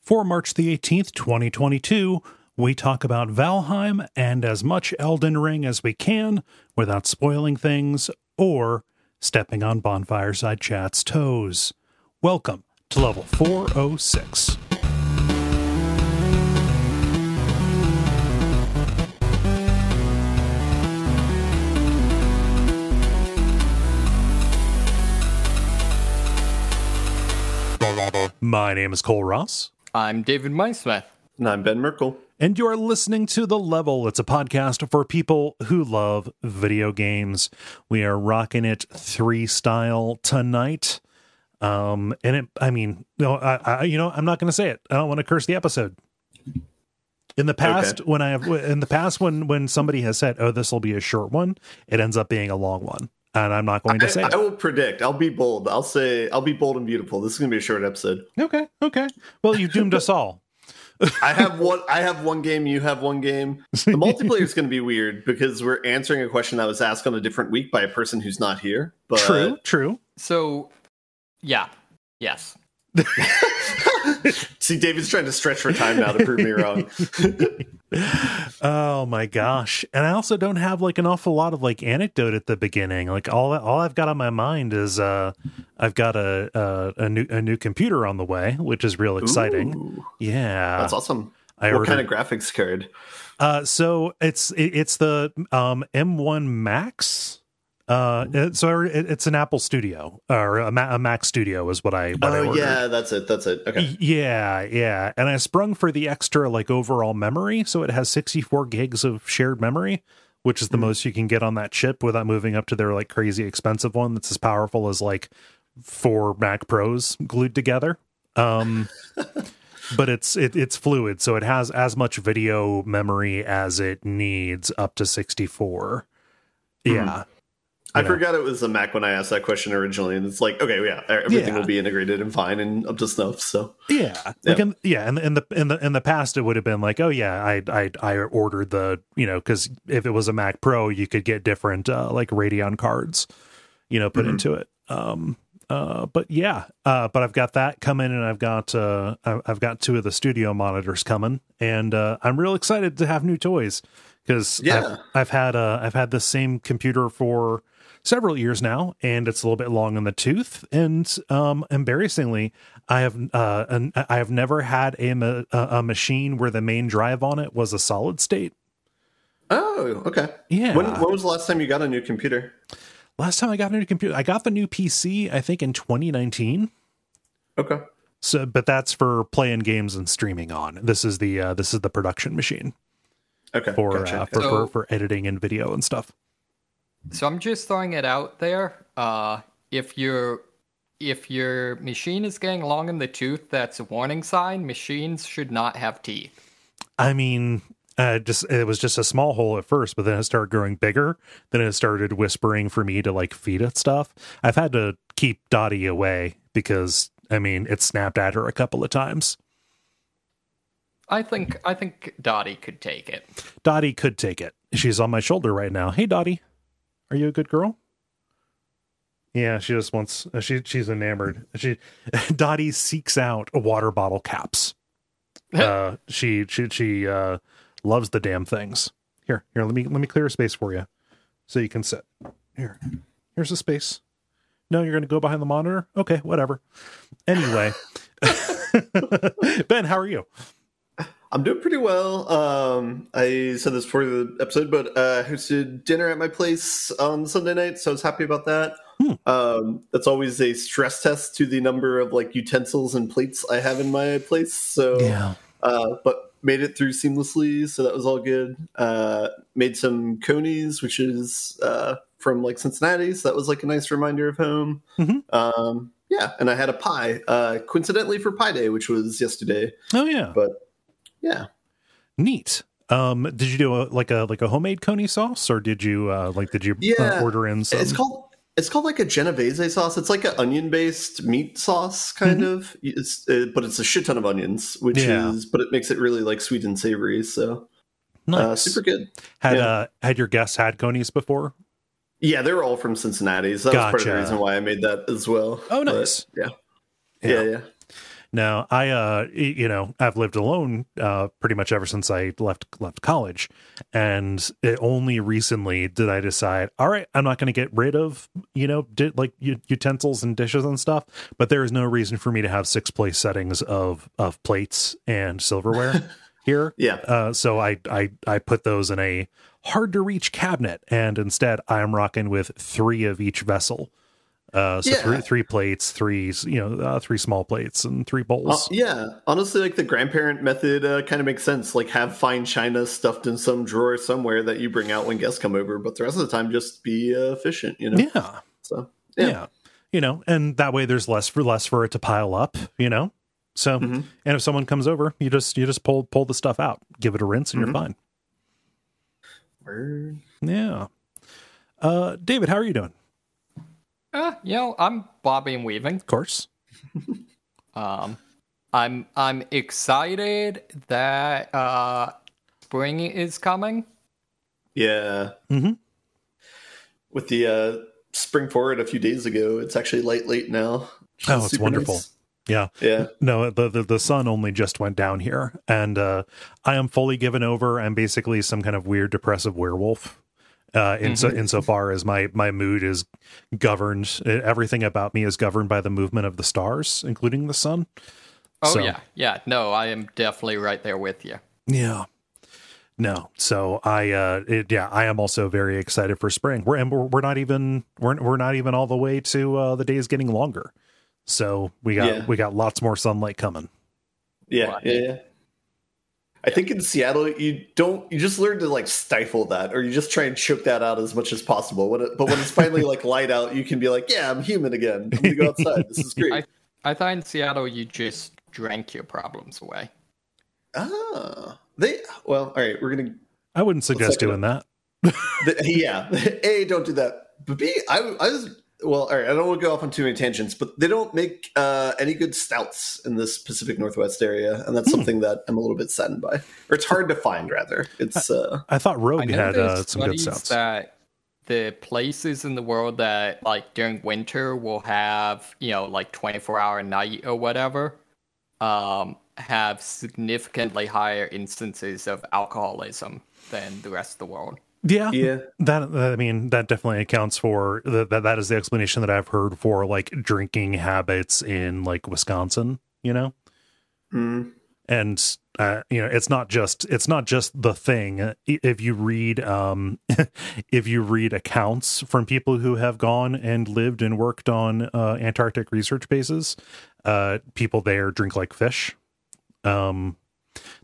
For March the 18th, 2022, we talk about Valheim and as much Elden Ring as we can without spoiling things or stepping on Bonfireside Chat's toes. Welcome to level 406. My name is Kole Ross. I'm David Meinsmith. And I'm Ben Merkel. And you are listening to The Level. It's a podcast for people who love video games. We are rocking it 3 style tonight. I'm not going to say it. I don't want to curse the episode. In the past, okay. when somebody has said, "Oh, this will be a short one," it ends up being a long one. And I'm not going to say it. I will predict. I'll be bold. I'll be bold and beautiful. This is going to be a short episode. Okay. Well, you've doomed us all. I have one game. You have one game. The multiplayer is going to be weird because we're answering a question that was asked on a different week by a person who's not here. But True. So, yeah. Yes. See, David's trying to stretch for time now to prove me wrong. Oh my gosh. And I also don't have like an awful lot of like anecdote at the beginning. Like all I've got on my mind is I've got a new computer on the way, which is real exciting. Ooh, yeah. that's awesome. What kind of graphics card? So it's the M1 Max. It's an Apple Studio or a Mac Studio is what I ordered. Yeah, that's it. Okay. Yeah. And I sprung for the extra like overall memory, so it has 64 gigs of shared memory, which is the most you can get on that chip without moving up to their like crazy expensive one that's as powerful as like 4 Mac Pros glued together. But it's fluid, so it has as much video memory as it needs, up to 64. Yeah. I forgot it was a Mac when I asked that question originally, and it's like, okay, yeah, everything will be integrated and fine and up to snuff. So like in the past, it would have been like, oh yeah, I ordered the because if it was a Mac Pro, you could get different like Radeon cards, put into it. But I've got that coming, and I've got 2 of the studio monitors coming, and I'm real excited to have new toys because I've had the same computer for several years now, and it's a little bit long in the tooth. And embarrassingly, I have never had a machine where the main drive on it was a solid state. Oh, okay. Yeah. When was the last time you got a new computer? Last time I got a new computer, I got the new PC, I think in 2019. Okay. So, but that's for playing games and streaming on. This is the production machine. Okay. For editing and video and stuff. So I'm just throwing it out there. If your machine is getting long in the tooth, that's a warning sign. Machines should not have teeth. I mean, it was just a small hole at first, but then it started growing bigger. Then it started whispering for me to like feed it stuff. I've had to keep Dottie away because it snapped at her a couple of times. I think Dottie could take it. Dottie could take it. She's on my shoulder right now. Hey, Dottie, are you a good girl? Yeah, she just wants. She's enamored. Dottie seeks out water bottle caps. She loves the damn things. Here. Let me clear a space for you, so you can sit. Here's a space. No, you're going to go behind the monitor. Okay, whatever. Anyway, Ben, how are you? I'm doing pretty well. I said this before the episode, but I hosted dinner at my place on Sunday night, so I was happy about that. That's always a stress test to the number of like utensils and plates I have in my place. So, but made it through seamlessly, so that was all good. Made some conies, which is from like Cincinnati, so that was like a nice reminder of home. Mm-hmm. And I had a pie, coincidentally for Pie Day, which was yesterday. Oh yeah, but. Yeah. Neat. Did you do a homemade coney sauce, or did you order in some? It's called like a Genovese sauce. It's like an onion based meat sauce kind of. But it's a shit ton of onions, but it makes it really like sweet and savory. So nice. Super good. Had your guests had conies before? Yeah, they were all from Cincinnati. So that was part of the reason why I made that as well. Oh, nice. But, yeah. No, I've lived alone pretty much ever since I left college, and only recently did I decide, all right, I'm not going to get rid of utensils and dishes and stuff, but there is no reason for me to have 6 place settings of plates and silverware here. Yeah. So I put those in a hard to reach cabinet, and instead I am rocking with 3 of each vessel. Three plates, 3 small plates, and 3 bowls. Honestly, like the grandparent method kind of makes sense. Like have fine china stuffed in some drawer somewhere that you bring out when guests come over, but the rest of the time just be efficient. Yeah. So and that way there's less for it to pile up. So and if someone comes over, you just pull the stuff out, give it a rinse, and you're fine. Word. Yeah. David, how are you doing? I'm bobbing and weaving. Of course. I'm excited that spring is coming. Yeah. Mm-hmm. With the spring forward a few days ago, it's actually late now. Oh, it's wonderful. Nice. Yeah. No, the sun only just went down here, and I am fully given over. I'm basically some kind of weird depressive werewolf. Insofar as my mood is governed, everything about me is governed by the movement of the stars, including the sun. Yeah. No, I am definitely right there with you. Yeah. No, so I am also very excited for spring. We're not even all the way to the days getting longer. So we got lots more sunlight coming. Yeah. I think in Seattle, you just learn to like stifle that, or you just try and choke that out as much as possible. But when it's finally like light out, you can be like, yeah, I'm human again. I'm gonna go outside. This is great. I thought in Seattle, you just drank your problems away. All right, I wouldn't suggest doing that. A, don't do that. But B, I was. Well, all right, I don't want to go off on too many tangents, but they don't make any good stouts in this Pacific Northwest area, and that's something that I'm a little bit saddened by. Or it's hard to find, rather. It's. I thought Rogue had some good stouts. That the places in the world that, like, during winter will have, like 24-hour night or whatever, have significantly higher instances of alcoholism than the rest of the world. Yeah. That definitely accounts for that is the explanation that I've heard for like drinking habits in like Wisconsin, and it's not just the thing. If you read accounts from people who have gone and lived and worked on Antarctic research bases, people there drink like fish.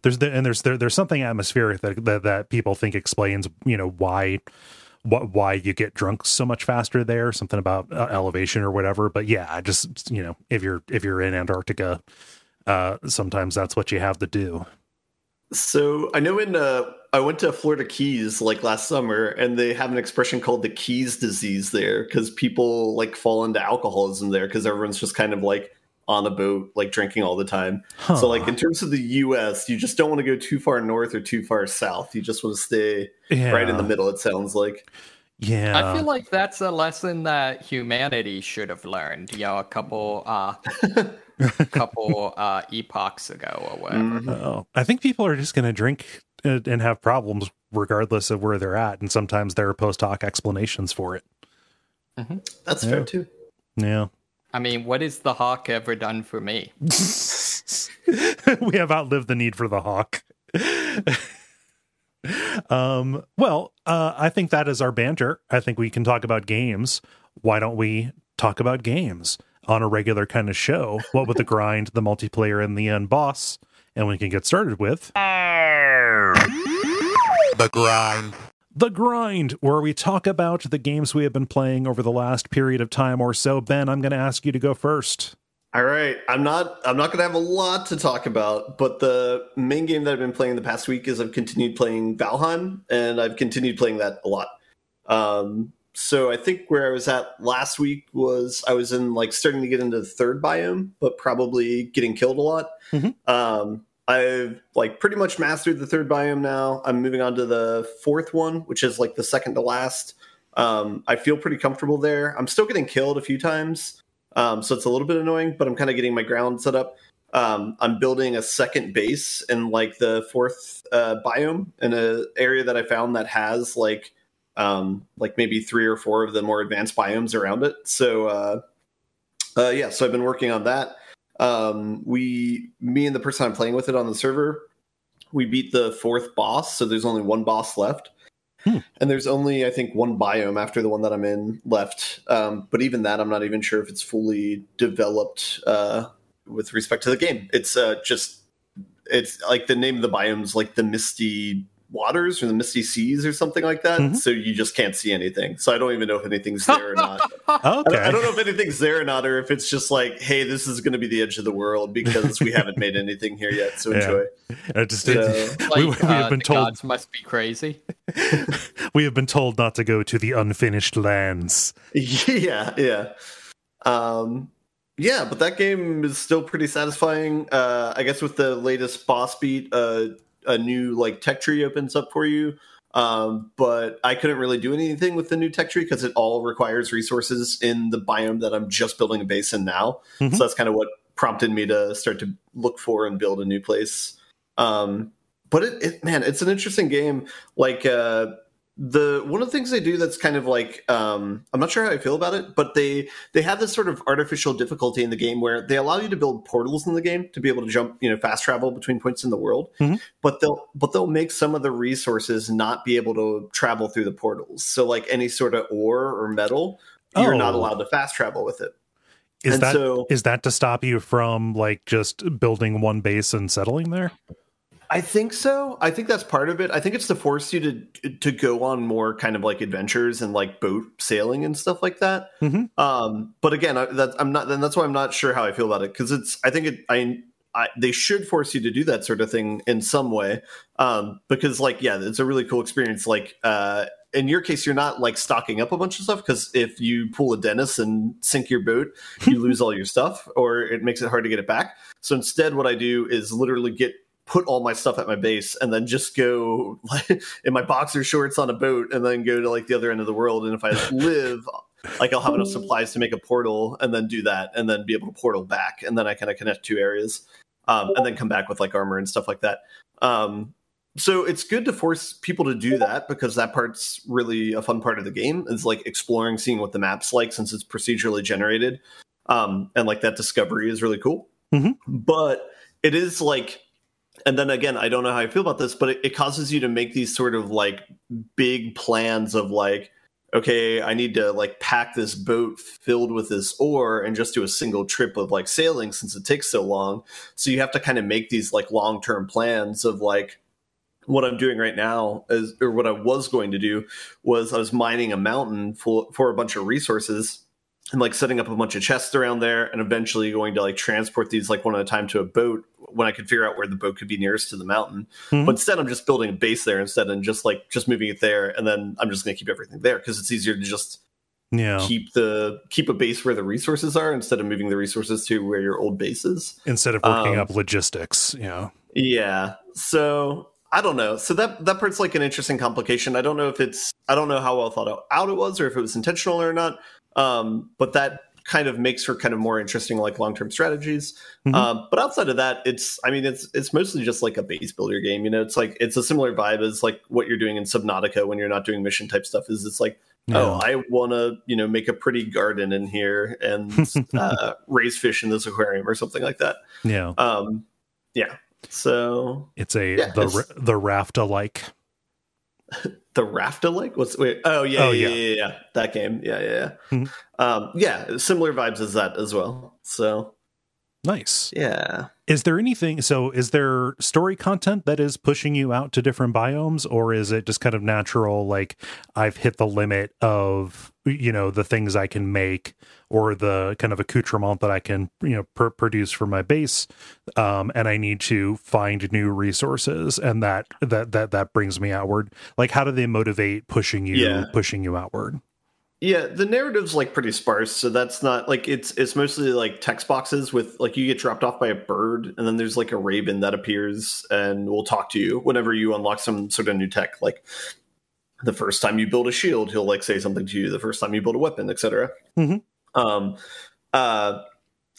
There's something atmospheric that people think explains why you get drunk so much faster there, something about elevation or whatever. But yeah, just if you're in Antarctica, sometimes that's what you have to do. So I know I went to Florida Keys like last summer, and they have an expression called the Keys disease there because people like fall into alcoholism there because everyone's just kind of like on a boat, like drinking all the time. So like in terms of the US, you just don't want to go too far north or too far south. You just want to stay right in the middle, it sounds like. Yeah. I feel like that's a lesson that humanity should have learned, a couple epochs ago or whatever. Mm-hmm. Oh, I think people are just going to drink and have problems regardless of where they're at, and sometimes there are post hoc explanations for it. Mm-hmm. That's fair too. Yeah. I mean, what has the hawk ever done for me? We have outlived the need for the hawk. I think that is our banter. I think we can talk about games. Why don't we talk about games on a regular kind of show? What with the grind, the multiplayer, and the end boss? And we can get started with the grind. The Grind, where we talk about the games we have been playing over the last period of time or so. Ben, I'm going to ask you to go first. All right. I'm not going to have a lot to talk about, but the main game that I've been playing the past week is I've continued playing Valheim, and I've continued playing that a lot. So I think where I was at last week was I was in like starting to get into the 3rd biome, but probably getting killed a lot. Mm-hmm. I've like pretty much mastered the 3rd biome now. I'm moving on to the 4th one, which is like the second to last. I feel pretty comfortable there. I'm still getting killed a few times, so it's a little bit annoying, but I'm kind of getting my ground set up. I'm building a second base in like the fourth biome in an area that I found that has like maybe 3 or 4 of the more advanced biomes around it. So so I've been working on that. Me and the person I'm playing with it on the server, we beat the 4th boss, so there's only 1 boss left. And there's only, I think, 1 biome after the one that I'm in left. But even that, I'm not even sure if it's fully developed with respect to the game. It's like the name of the biome's like the Misty Waters or the Misty Seas or something like that. So you just can't see anything. So I don't even know if anything's there or not. Okay. I don't know if anything's there or not, or if it's just like, hey, this is going to be the edge of the world because we haven't made anything here yet. So enjoy. We have been told gods must be crazy. We have been told not to go to the unfinished lands. Yeah. But that game is still pretty satisfying. I guess with the latest boss beat, a new like tech tree opens up for you. But I couldn't really do anything with the new tech tree because it all requires resources in the biome that I'm just building a base in now. So that's kind of what prompted me to start to look for and build a new place. But it's an interesting game. Like one of the things they do that's kind of like I'm not sure how I feel about it, but they have this sort of artificial difficulty in the game where they allow you to build portals in the game to be able to jump, fast travel between points in the world. But they'll make some of the resources not be able to travel through the portals. So like any sort of ore or metal, you're not allowed to fast travel with it. Is that to stop you from like just building one base and settling there? I think so. I think that's part of it. I think it's to force you to go on more kind of like adventures and like boat sailing and stuff like that. But again, that's why I'm not sure how I feel about it, because they should force you to do that sort of thing in some way, because it's a really cool experience. Like in your case, you're not like stocking up a bunch of stuff, because if you pull a Dennis and sink your boat, you lose all your stuff, or it makes it hard to get it back. So instead, what I do is literally put all my stuff at my base and then just go like, in my boxer shorts on a boat and then go to like the other end of the world. And if I live, like I'll have enough supplies to make a portal and then do that and then be able to portal back. And then I kind of connect 2 areas and then come back with like armor and stuff like that. So it's good to force people to do that, because that part's really a fun part of the game, is like exploring, seeing what the map's like, since it's procedurally generated. And like that discovery is really cool. But it is like, and then again, I don't know how I feel about this, but it causes you to make these sort of like big plans of like, okay, I need to like pack this boat filled with this ore and just do a single trip of like sailing, since it takes so long. So you have to kind of make these like long-term plans of like, what I'm doing right now or what I was going to do was I was mining a mountain for a bunch of resources and like setting up a bunch of chests around there, and eventually going to like transport these like one at a time to a boat when I could figure out where the boat could be nearest to the mountain. But instead I'm just building a base there instead, and just moving it there. And then I'm just going to keep everything there, because it's easier to just keep a base where the resources are, instead of moving the resources to where your old base is. Instead of working up logistics. Yeah. So I don't know. So that part's like an interesting complication. I don't know how well thought out it was, or if it was intentional or not. But that kind of makes for kind of more interesting like long-term strategies. But outside of that, it's mostly just like a base builder game. It's like, it's a similar vibe as like what you're doing in Subnautica when you're not doing mission type stuff. It's like, I want to make a pretty garden in here and raise fish in this aquarium or something like that. So it's the raft-alike. The raft-alike? Yeah. That game. Yeah. Similar vibes as that as well. So nice. Yeah. Is there story content that is pushing you out to different biomes, or is it just kind of natural, like I've hit the limit of the things I can make, or the kind of accoutrement that I can produce for my base, and I need to find new resources, and that brings me outward? Like, how do they motivate pushing you outward? Yeah, the narrative's like pretty sparse, so that's not like, it's mostly like text boxes with like, you get dropped off by a bird, and then there's like a raven that appears and will talk to you whenever you unlock some sort of new tech. Like the first time you build a shield, he'll like say something to you. The first time you build a weapon, etc.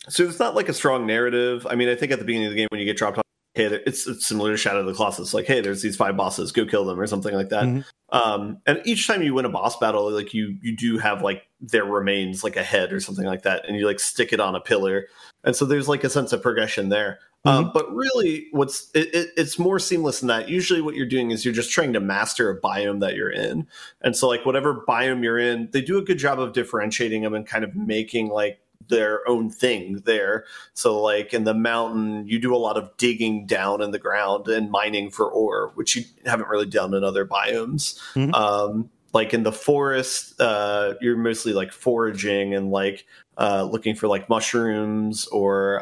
So it's not like a strong narrative. I mean, I think at the beginning of the game when you get dropped off, hey, it's similar to Shadow of the Colossus. Like, hey, there's these 5 bosses, go kill them or something like that. And each time you win a boss battle, like you do have like their remains, like a head or something like that, and you like stick it on a pillar. And so there's like a sense of progression there. But really, it's more seamless than that. Usually, what you're doing is you're just trying to master a biome that you're in, and so like whatever biome you're in, they do a good job of differentiating them and kind of making like their own thing there. So like in the mountain, you do a lot of digging down in the ground and mining for ore, which you haven't really done in other biomes. Like in the forest, you're mostly like foraging and like looking for like mushrooms or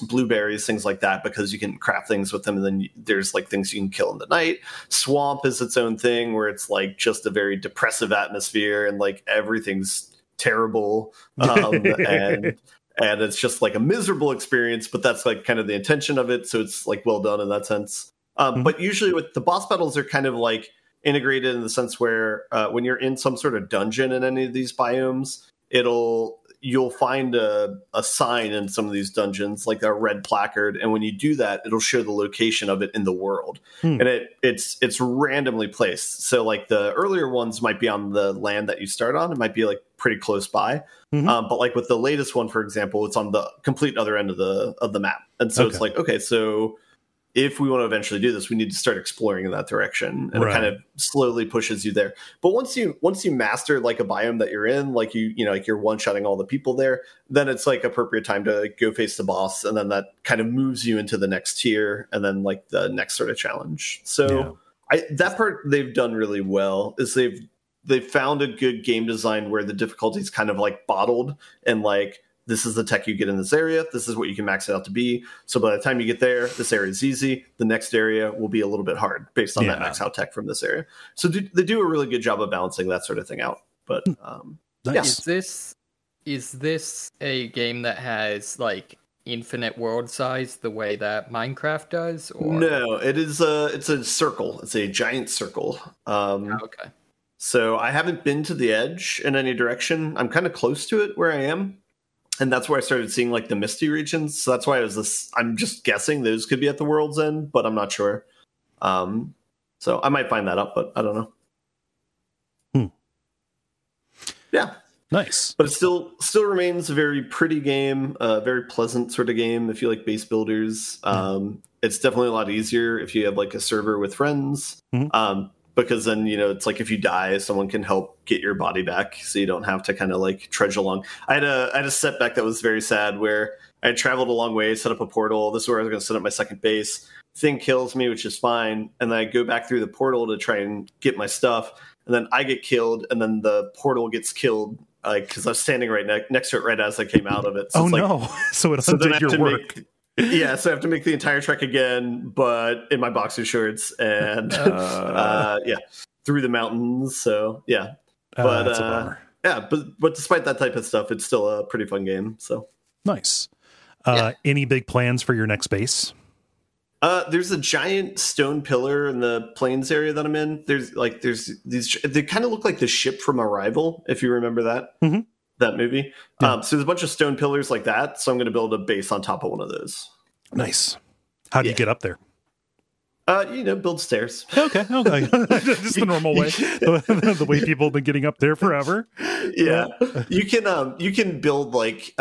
blueberries, things like that, because you can craft things with them. And then there's like things you can kill in the night. Swamp is its own thing where it's like just a very depressive atmosphere and like everything's terrible. And it's just like a miserable experience, but that's like kind of the intention of it. So it's like well done in that sense. But usually with the boss battles are kind of like integrated in the sense where when you're in some sort of dungeon in any of these biomes, you'll find a sign in some of these dungeons, like a red placard, and when you do that, it'll show the location of it in the world. And it's randomly placed. So like the earlier ones might be on the land that you start on. It might be like pretty close by. But like with the latest one, for example, it's on the complete other end of the map. And so it's like, okay, so if we want to eventually do this, we need to start exploring in that direction, and it kind of slowly pushes you there. But once you master like a biome that you're in, like like you're one-shotting all the people there, then it's like appropriate time to go face the boss, and then that kind of moves you into the next tier, and then like the next sort of challenge. So that part they've done really well. Is they've found a good game design where the difficulty is kind of like bottled, and like, this is the tech you get in this area. This is what you can max it out to be. So by the time you get there, this area is easy. The next area will be a little bit hard based on that max out tech from this area. So they do a really good job of balancing that sort of thing out. But nice. Is this a game that has like infinite world size the way that Minecraft does? Or? No, it's a circle. It's a giant circle. Okay. So I haven't been to the edge in any direction. I'm kind of close to it where I am. And that's where I started seeing like the misty regions. So that's why I'm just guessing those could be at the world's end, but I'm not sure. So I might find that up, but I don't know. Yeah. Nice. But it still remains a very pretty game, a very pleasant sort of game if you like base builders. It's definitely a lot easier if you have like a server with friends. Because then, it's like if you die, someone can help get your body back, so you don't have to kind of like trudge along. I had a setback that was very sad where I had traveled a long way, set up a portal. This is where I was going to set up my second base. Thing kills me, which is fine. And then I go back through the portal to try and get my stuff. And then I get killed, and then the portal gets killed because I was standing right next to it right as I came out of it. So no. So it undid your work. So I have to make the entire trek again, but in my boxer shorts and through the mountains. So but that's a bummer. But despite that type of stuff, it's still a pretty fun game. So nice. Any big plans for your next base? There's a giant stone pillar in the plains area that I'm in. There's these. They kind of look like the ship from Arrival, if you remember that. That movie. So there's a bunch of stone pillars like that. So I'm going to build a base on top of one of those. Nice. How do you get up there? Build stairs. Okay. Just the normal way. The way people have been getting up there forever. Yeah. You can build like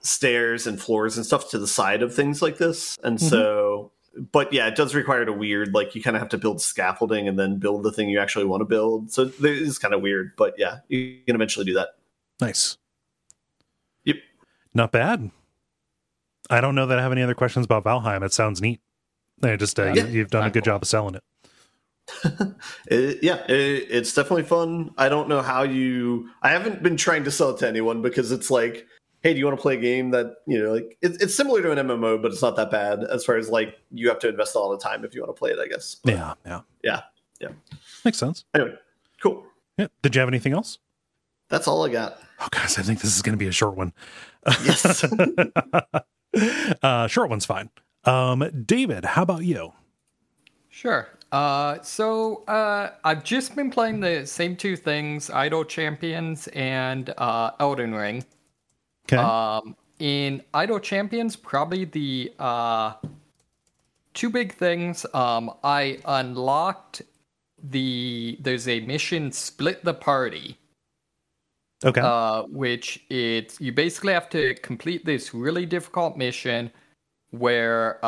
stairs and floors and stuff to the side of things like this. And so, but yeah, it does require a weird, like you kind of have to build scaffolding and then build the thing you actually want to build. So it is kind of weird, but yeah, you can eventually do that. Nice. Yep. Not bad. I don't know that I have any other questions about Valheim. It sounds neat. You've done a good job of selling it. It's definitely fun. I don't know how I haven't been trying to sell it to anyone because it's like, hey, do you want to play a game that, like it's similar to an MMO, but it's not that bad as far as like you have to invest a lot of time if you want to play it, I guess. But, yeah. Makes sense. Anyway, cool. Yeah. Did you have anything else? That's all I got. Oh, gosh, I think this is going to be a short one. Yes. Short one's fine. David, how about you? Sure. So I've just been playing the same two things, Idle Champions and Elden Ring. Okay. in Idle Champions, probably the two big things. I unlocked there's a mission, Split the Party. Okay. Which you basically have to complete this really difficult mission where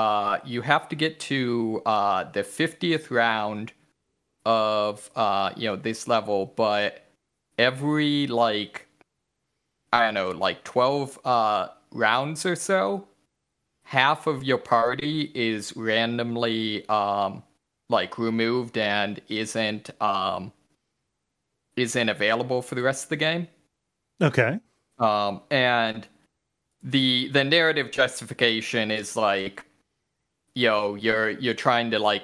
you have to get to the 50th round of this level, but every 12 rounds or so, half of your party is randomly removed and isn't available for the rest of the game. Okay. And the narrative justification is you're trying to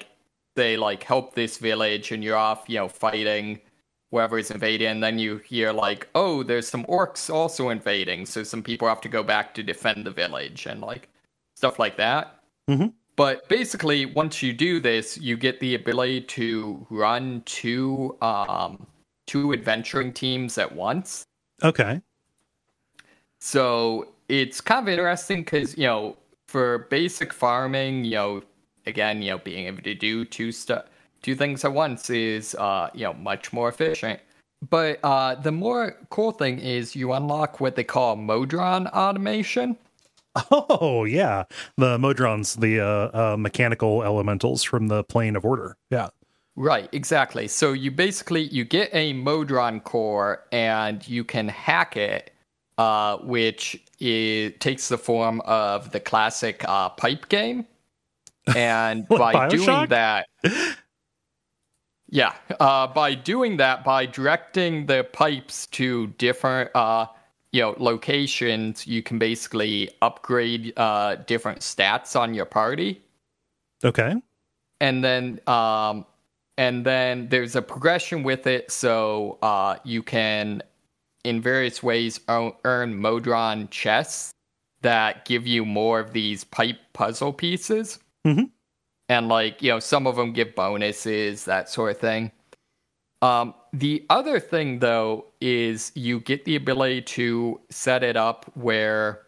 help this village, and you're off, fighting whoever is invading, and then you hear oh, there's some orcs also invading, so some people have to go back to defend the village and stuff like that. Mm-hmm. But basically, once you do this, you get the ability to run two adventuring teams at once. Okay. So it's kind of interesting because, for basic farming, again, being able to do two things at once is, much more efficient. But the more cool thing is you unlock what they call Modron automation. Oh, yeah. The Modrons, the mechanical elementals from the plane of order. Yeah. Right, exactly. So you get a Modron core and you can hack it, which takes the form of the classic pipe game. And by doing that, by directing the pipes to different locations, you can basically upgrade different stats on your party. Okay. And then there's a progression with it, so you can, in various ways, earn Modron chests that give you more of these pipe puzzle pieces. Mm-hmm. And some of them give bonuses, that sort of thing. The other thing, though, is you get the ability to set it up where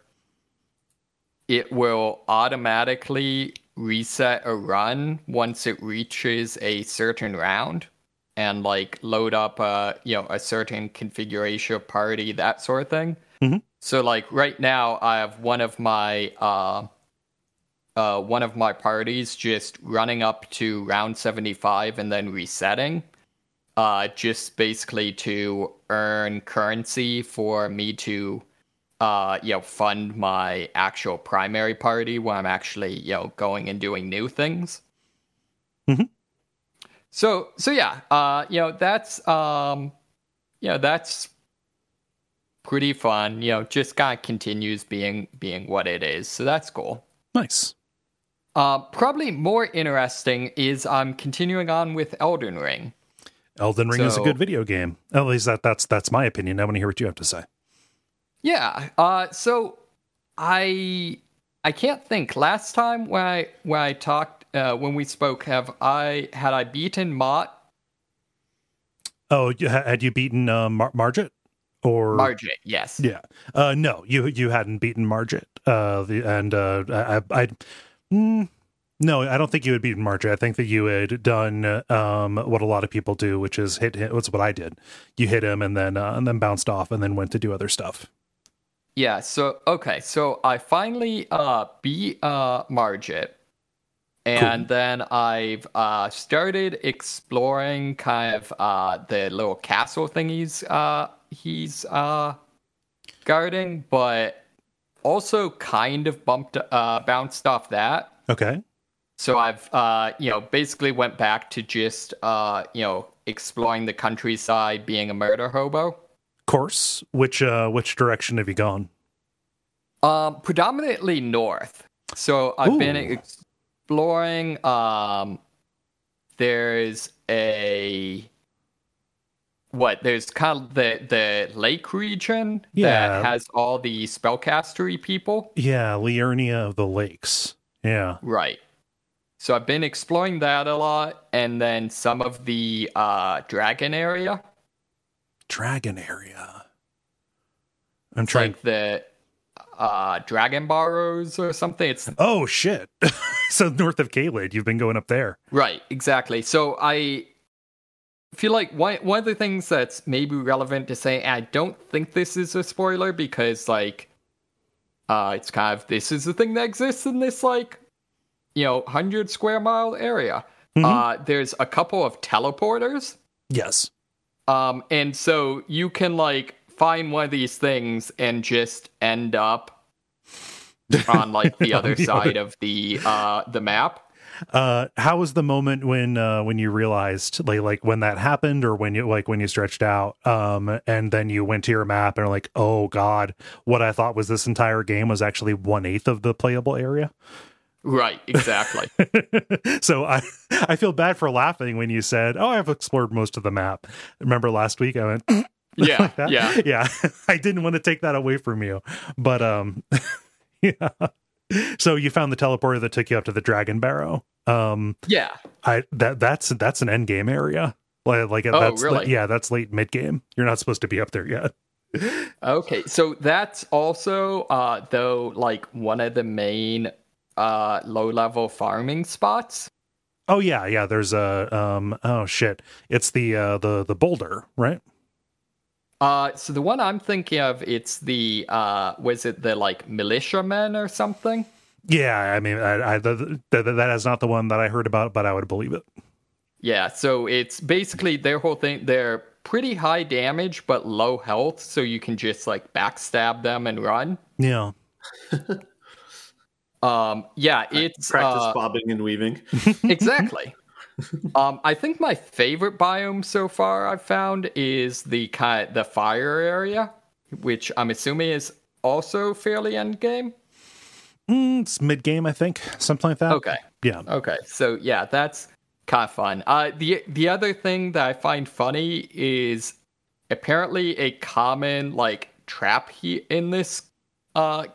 it will automatically reset a run once it reaches a certain round, and load up a certain configuration of party, that sort of thing. Mm-hmm. So right now I have one of my parties just running up to round 75 and then resetting, just basically to earn currency for me to fund my actual primary party where I'm actually going and doing new things. Mm-hmm. So that's pretty fun. Just kind of continues being what it is. So that's cool. Nice. Probably more interesting is I'm continuing on with Elden Ring. Elden Ring is a good video game. At least that's my opinion. I want to hear what you have to say. Yeah. So I can't think. Last time when I talked, when we spoke, had I beaten Mott? Oh, had you beaten Margit? Or Margit, yes. Yeah. No, you hadn't beaten Margit. No, I don't think you had beaten Margit. I think that you had done what a lot of people do, which is hit him. What's what I did. You hit him and then bounced off and then went to do other stuff. Yeah. So I finally beat Margit, and then I've started exploring kind of the little castle thing he's guarding, but also kind of bounced off that. Okay. So I've basically went back to just exploring the countryside, being a murder hobo. Course. Which direction have you gone? Predominantly north. So I've been exploring. There's there's kind of the lake region that has all the spellcastery people. Yeah, Liurnia of the Lakes. Yeah. Right. So I've been exploring that a lot, and then some of the dragon area. Dragon area. I'm trying. Dragon Barrows or something. It's Oh shit! So north of Kale, you've been going up there, right? Exactly. So I feel like one of the things that's maybe relevant to say, and I don't think this is a spoiler because like it's kind of this is the thing that exists in this like 100 square mile area. There's a couple of teleporters. Yes. And so you can like find one of these things and just end up on like the other side of the map. How was the moment when you realized like when that happened, or when you stretched out, and then you went to your map and are like, oh god, what I thought was this entire game was actually 1/8 of the playable area? Right, exactly. So I feel bad for laughing when you said, oh, I've explored most of the map. Remember last week I went yeah, like yeah. Yeah. I didn't want to take that away from you, but yeah. So you found the teleporter that took you up to the Dragon Barrow. Yeah. That's an end game area. Like Oh, that's really? Yeah, that's late mid game. You're not supposed to be up there yet. Okay, so that's also though like one of the main low level farming spots. Oh yeah. There's a oh shit. It's the boulder, right? So the one I'm thinking of, it's the was it the like militiamen or something? Yeah, I mean, that is not the one that I heard about, but I would believe it. Yeah, so it's basically their whole thing. They're pretty high damage but low health, so you can just like backstab them and run. Yeah. Yeah, it's practice bobbing and weaving. Exactly. I think my favorite biome so far I've found is the fire area, which I'm assuming is also fairly end game. It's mid game, I think, something like that. Okay. Yeah. Okay. So yeah, that's kind of fun. The other thing that I find funny is apparently a common like trap in this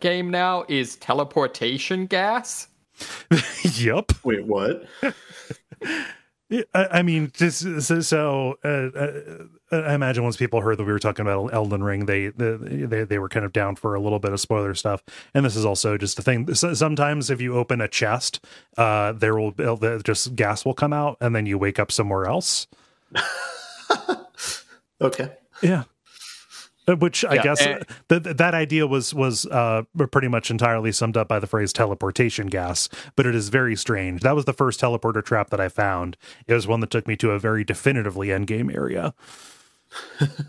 game now is teleportation gas. Yep. Wait, what? I mean, just so I imagine once people heard that we were talking about Elden Ring, they were kind of down for a little bit of spoiler stuff. And this is also just a thing. Sometimes if you open a chest, just gas will come out, and then you wake up somewhere else. Okay. Yeah. Which I guess that idea was pretty much entirely summed up by the phrase teleportation gas, but it is very strange. That was the first teleporter trap that I found. It was one that took me to a very definitively endgame area.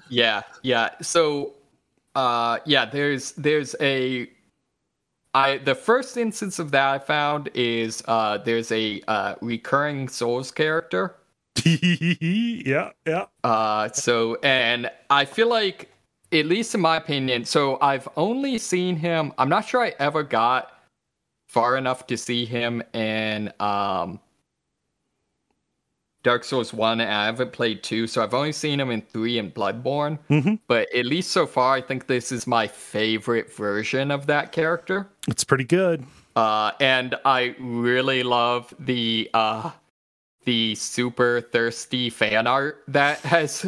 Yeah. So, there's the first instance of that I found is there's a recurring Souls character. Yeah. So, and I feel like, at least in my opinion, so I've only seen him, I'm not sure I ever got far enough to see him in Dark Souls 1, and I haven't played 2, so I've only seen him in 3 and Bloodborne. Mm-hmm. But at least so far, I think this is my favorite version of that character. It's pretty good. And I really love the super thirsty fan art that has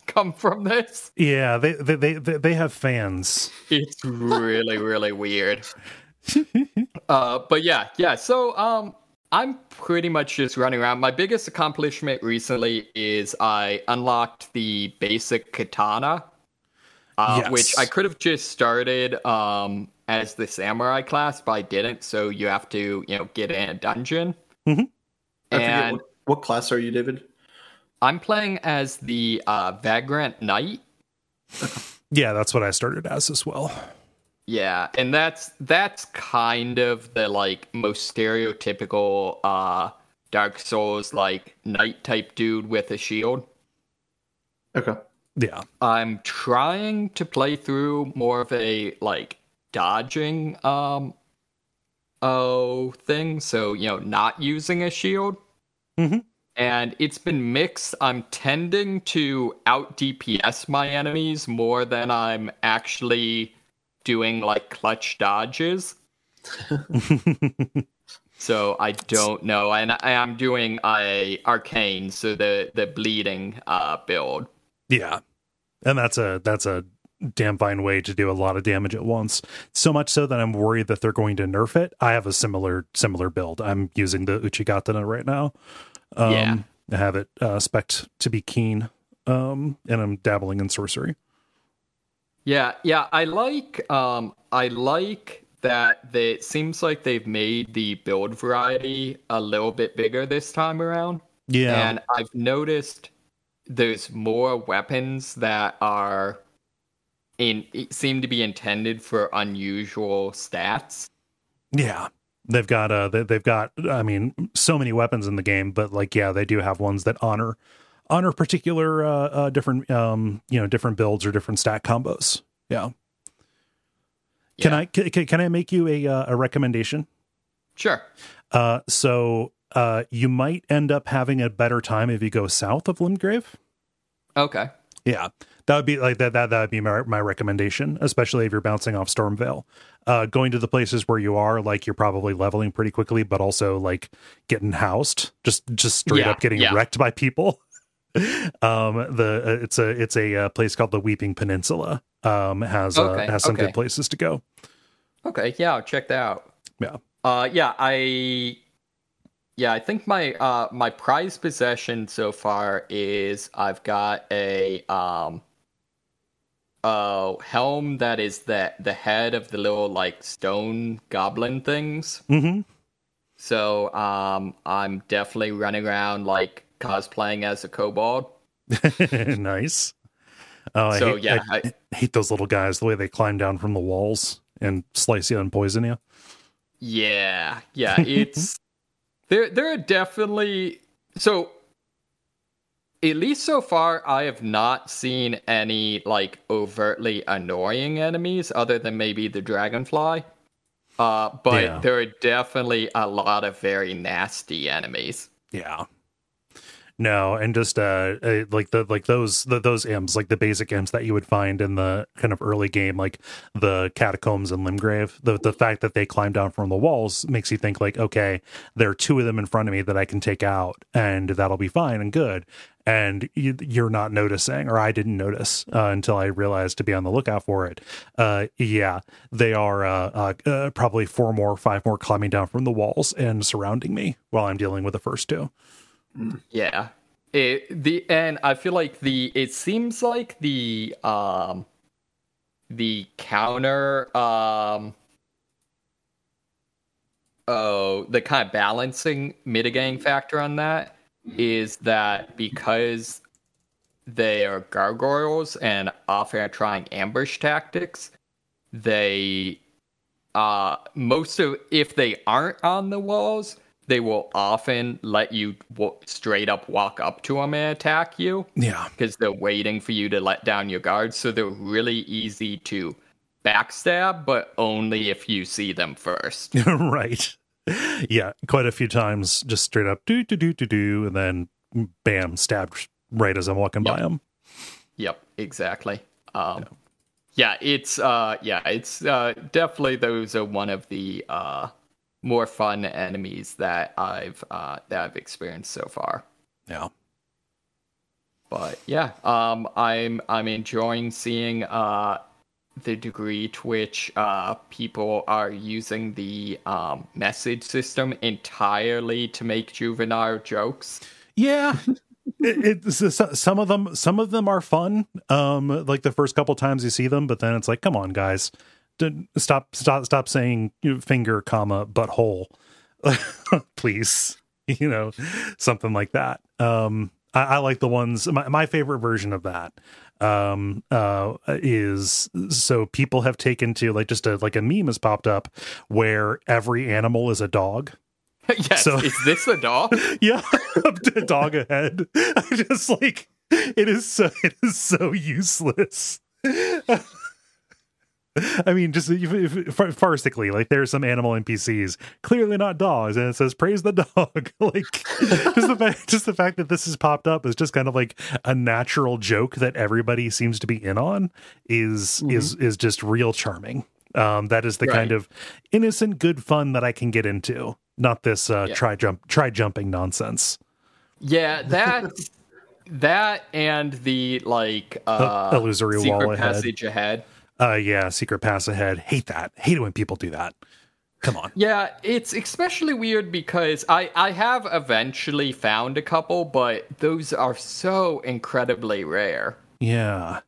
come from this. Yeah, they have fans. It's really, really weird. But yeah. So I'm pretty much just running around. My biggest accomplishment recently is I unlocked the basic katana, Yes. which I could have just started as the samurai class, but I didn't. So you have to, get in a dungeon. Mm-hmm. I forget what class are you, David? I'm playing as the Vagrant Knight. Yeah, that's what I started as well. Yeah, and that's kind of the like most stereotypical Dark Souls like knight type dude with a shield. Okay. Yeah. I'm trying to play through more of a like dodging thing, so not using a shield. Mm-hmm. And it's been mixed. I'm tending to out DPS my enemies more than I'm actually doing like clutch dodges. So I don't know. And I'm doing a arcane, so the bleeding build. Yeah. And that's a damn fine way to do a lot of damage at once. So much so that I'm worried that they're going to nerf it. I have a similar build. I'm using the Uchigatana right now. I have it spec'd to be keen, and I'm dabbling in sorcery. Yeah, I like that it seems like they've made the build variety a little bit bigger this time around. Yeah. And I've noticed there's more weapons that are seem to be intended for unusual stats. Yeah. They've got I mean, so many weapons in the game, but like, yeah, they do have ones that honor particular different different builds or different stat combos. Yeah. Can I make you a recommendation? Sure. So you might end up having a better time if you go south of Limgrave. Okay. Yeah. That would be like that would be my recommendation, especially if you're bouncing off Stormvale. Going to the places where you are, like, you're probably leveling pretty quickly, but also like getting housed, just straight up getting wrecked by people. It's a place called the Weeping Peninsula. Has some good places to go. Okay, yeah, I'll check that out. Yeah. I think my my prized possession so far is I've got a helm that is the head of the little like stone goblin things. Mm-hmm. So I'm definitely running around like cosplaying as a kobold. Nice. Oh, I hate those little guys, the way they climb down from the walls and slice you and poison you. Yeah, it's there are definitely, so at least so far I have not seen any like overtly annoying enemies other than maybe the dragonfly. But there are definitely a lot of very nasty enemies. Yeah. No, and just like those imps, like the basic imps that you would find in the kind of early game, like the catacombs and Limgrave. The fact that they climb down from the walls makes you think like, okay, there are two of them in front of me that I can take out, and that'll be fine and good. And you're not noticing, or I didn't notice until I realized to be on the lookout for it. They are probably 5 more climbing down from the walls and surrounding me while I'm dealing with the first two. Yeah. And I feel like it seems like the counter the kind of balancing mitigating factor on that is that because they are gargoyles and often are trying ambush tactics, they if they aren't on the walls, they will often let you straight up walk up to them and attack you. Yeah. Because they're waiting for you to let down your guard. So they're really easy to backstab, but only if you see them first. Right. Yeah. Quite a few times, just straight up do, and then bam, stabbed right as I'm walking by them. Yep, exactly. It's definitely those are one of the more fun enemies that I've experienced so far. Yeah. But yeah, I'm enjoying seeing the degree to which people are using the message system entirely to make juvenile jokes. Yeah. Some of them are fun. Like the first couple times you see them, but then it's like, come on, guys. Stop saying finger, comma, butthole, please. Something like that. I like the ones. My favorite version of that is, so people have taken to like just a meme has popped up where every animal is a dog. Yes. So, is this a dog? Yeah, a dog ahead. I just like it is so useless. I mean, just farcically, like there's some animal NPCs, clearly not dogs, and it says "praise the dog." Like, just the fact that this has popped up is just kind of like a natural joke that everybody seems to be in on is just real charming. That is the kind of innocent, good fun that I can get into, not this try jumping nonsense. Yeah, That and the illusory secret wall ahead. passage ahead. Yeah, secret pass ahead. Hate that. Hate it when people do that. Come on. Yeah, it's especially weird because I have eventually found a couple, but those are so incredibly rare. Yeah.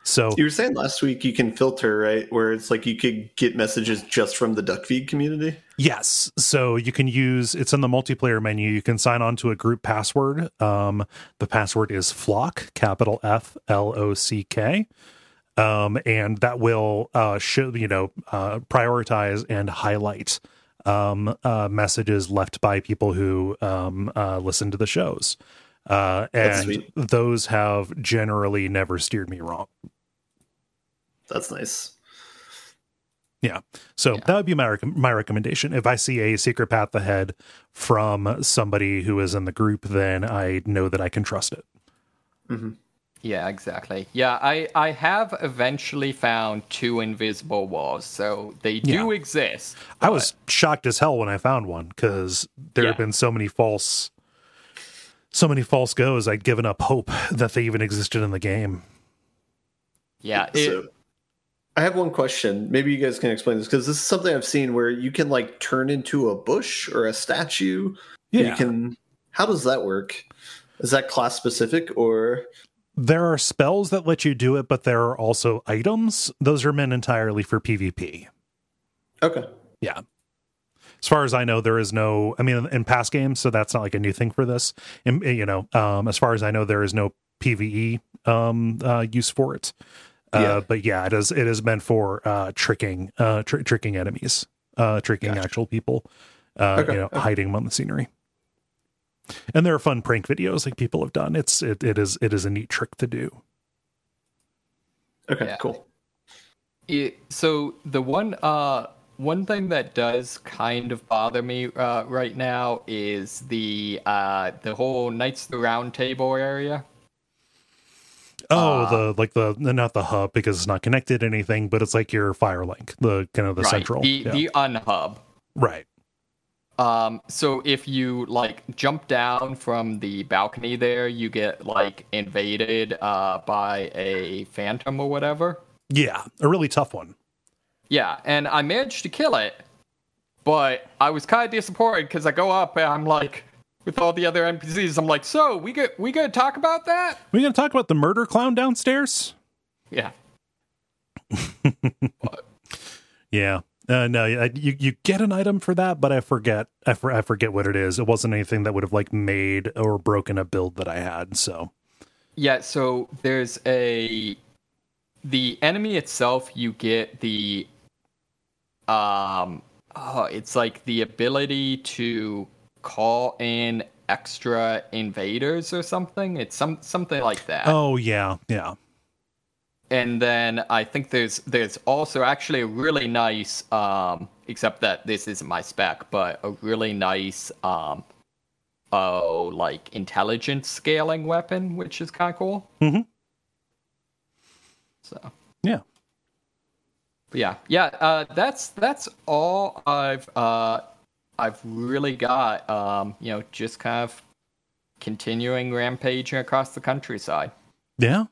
So you were saying last week you can filter, right? Where it's like you could get messages just from the Duckfeed community? yes. So you can use, it's in the multiplayer menu. You can sign on to a group password. The password is Flock, capital FLOCK. And that will prioritize and highlight messages left by people who listen to the shows. And those have generally never steered me wrong. That's nice. Yeah. So that would be my recommendation. If I see a secret path ahead from somebody who is in the group, then I know that I can trust it. Mm-hmm. Yeah, exactly. Yeah, I have eventually found 2 invisible walls, so they do exist. But... I was shocked as hell when I found one, because there have been so many false goes. I'd given up hope that they even existed in the game. Yeah. So I have one question. Maybe you guys can explain this, because this is something I've seen where you can like turn into a bush or a statue. Yeah. How does that work? Is that class specific or? There are spells that let you do it, but there are also items. Those are meant entirely for PvP. Okay. Yeah. As far as I know, there is no, I mean, in past games, so that's not like a new thing for this. And, as far as I know, there is no PvE use for it. But yeah, it is meant for tricking enemies, tricking actual people, hiding among the scenery. And there are fun prank videos like people have done. It is a neat trick to do. Okay, cool. So the one thing that does kind of bother me right now is the whole Knights of the Round Table area. Oh, not the hub, because it's not connected to anything, but it's like your Firelink, the kind of the central. The unhub. Right. So if you like jump down from the balcony there, you get like invaded by a phantom or whatever. Yeah, a really tough one. Yeah, and I managed to kill it, but I was kind of disappointed because I go up and I'm like, with all the other NPCs, I'm like, so we gonna talk about that? We gonna talk about the murder clown downstairs? Yeah. Yeah. No, you get an item for that, but I forget what it is. It wasn't anything that would have like made or broken a build that I had. So yeah, so there's the enemy itself. You get the it's like the ability to call in extra invaders or something. It's something like that. Oh yeah. And then I think there's also actually a really nice, except that this isn't my spec, but a really nice, like intelligence scaling weapon, which is kind of cool. Mm-hmm. So yeah, that's all I've really got. Just kind of continuing rampaging across the countryside. Yeah.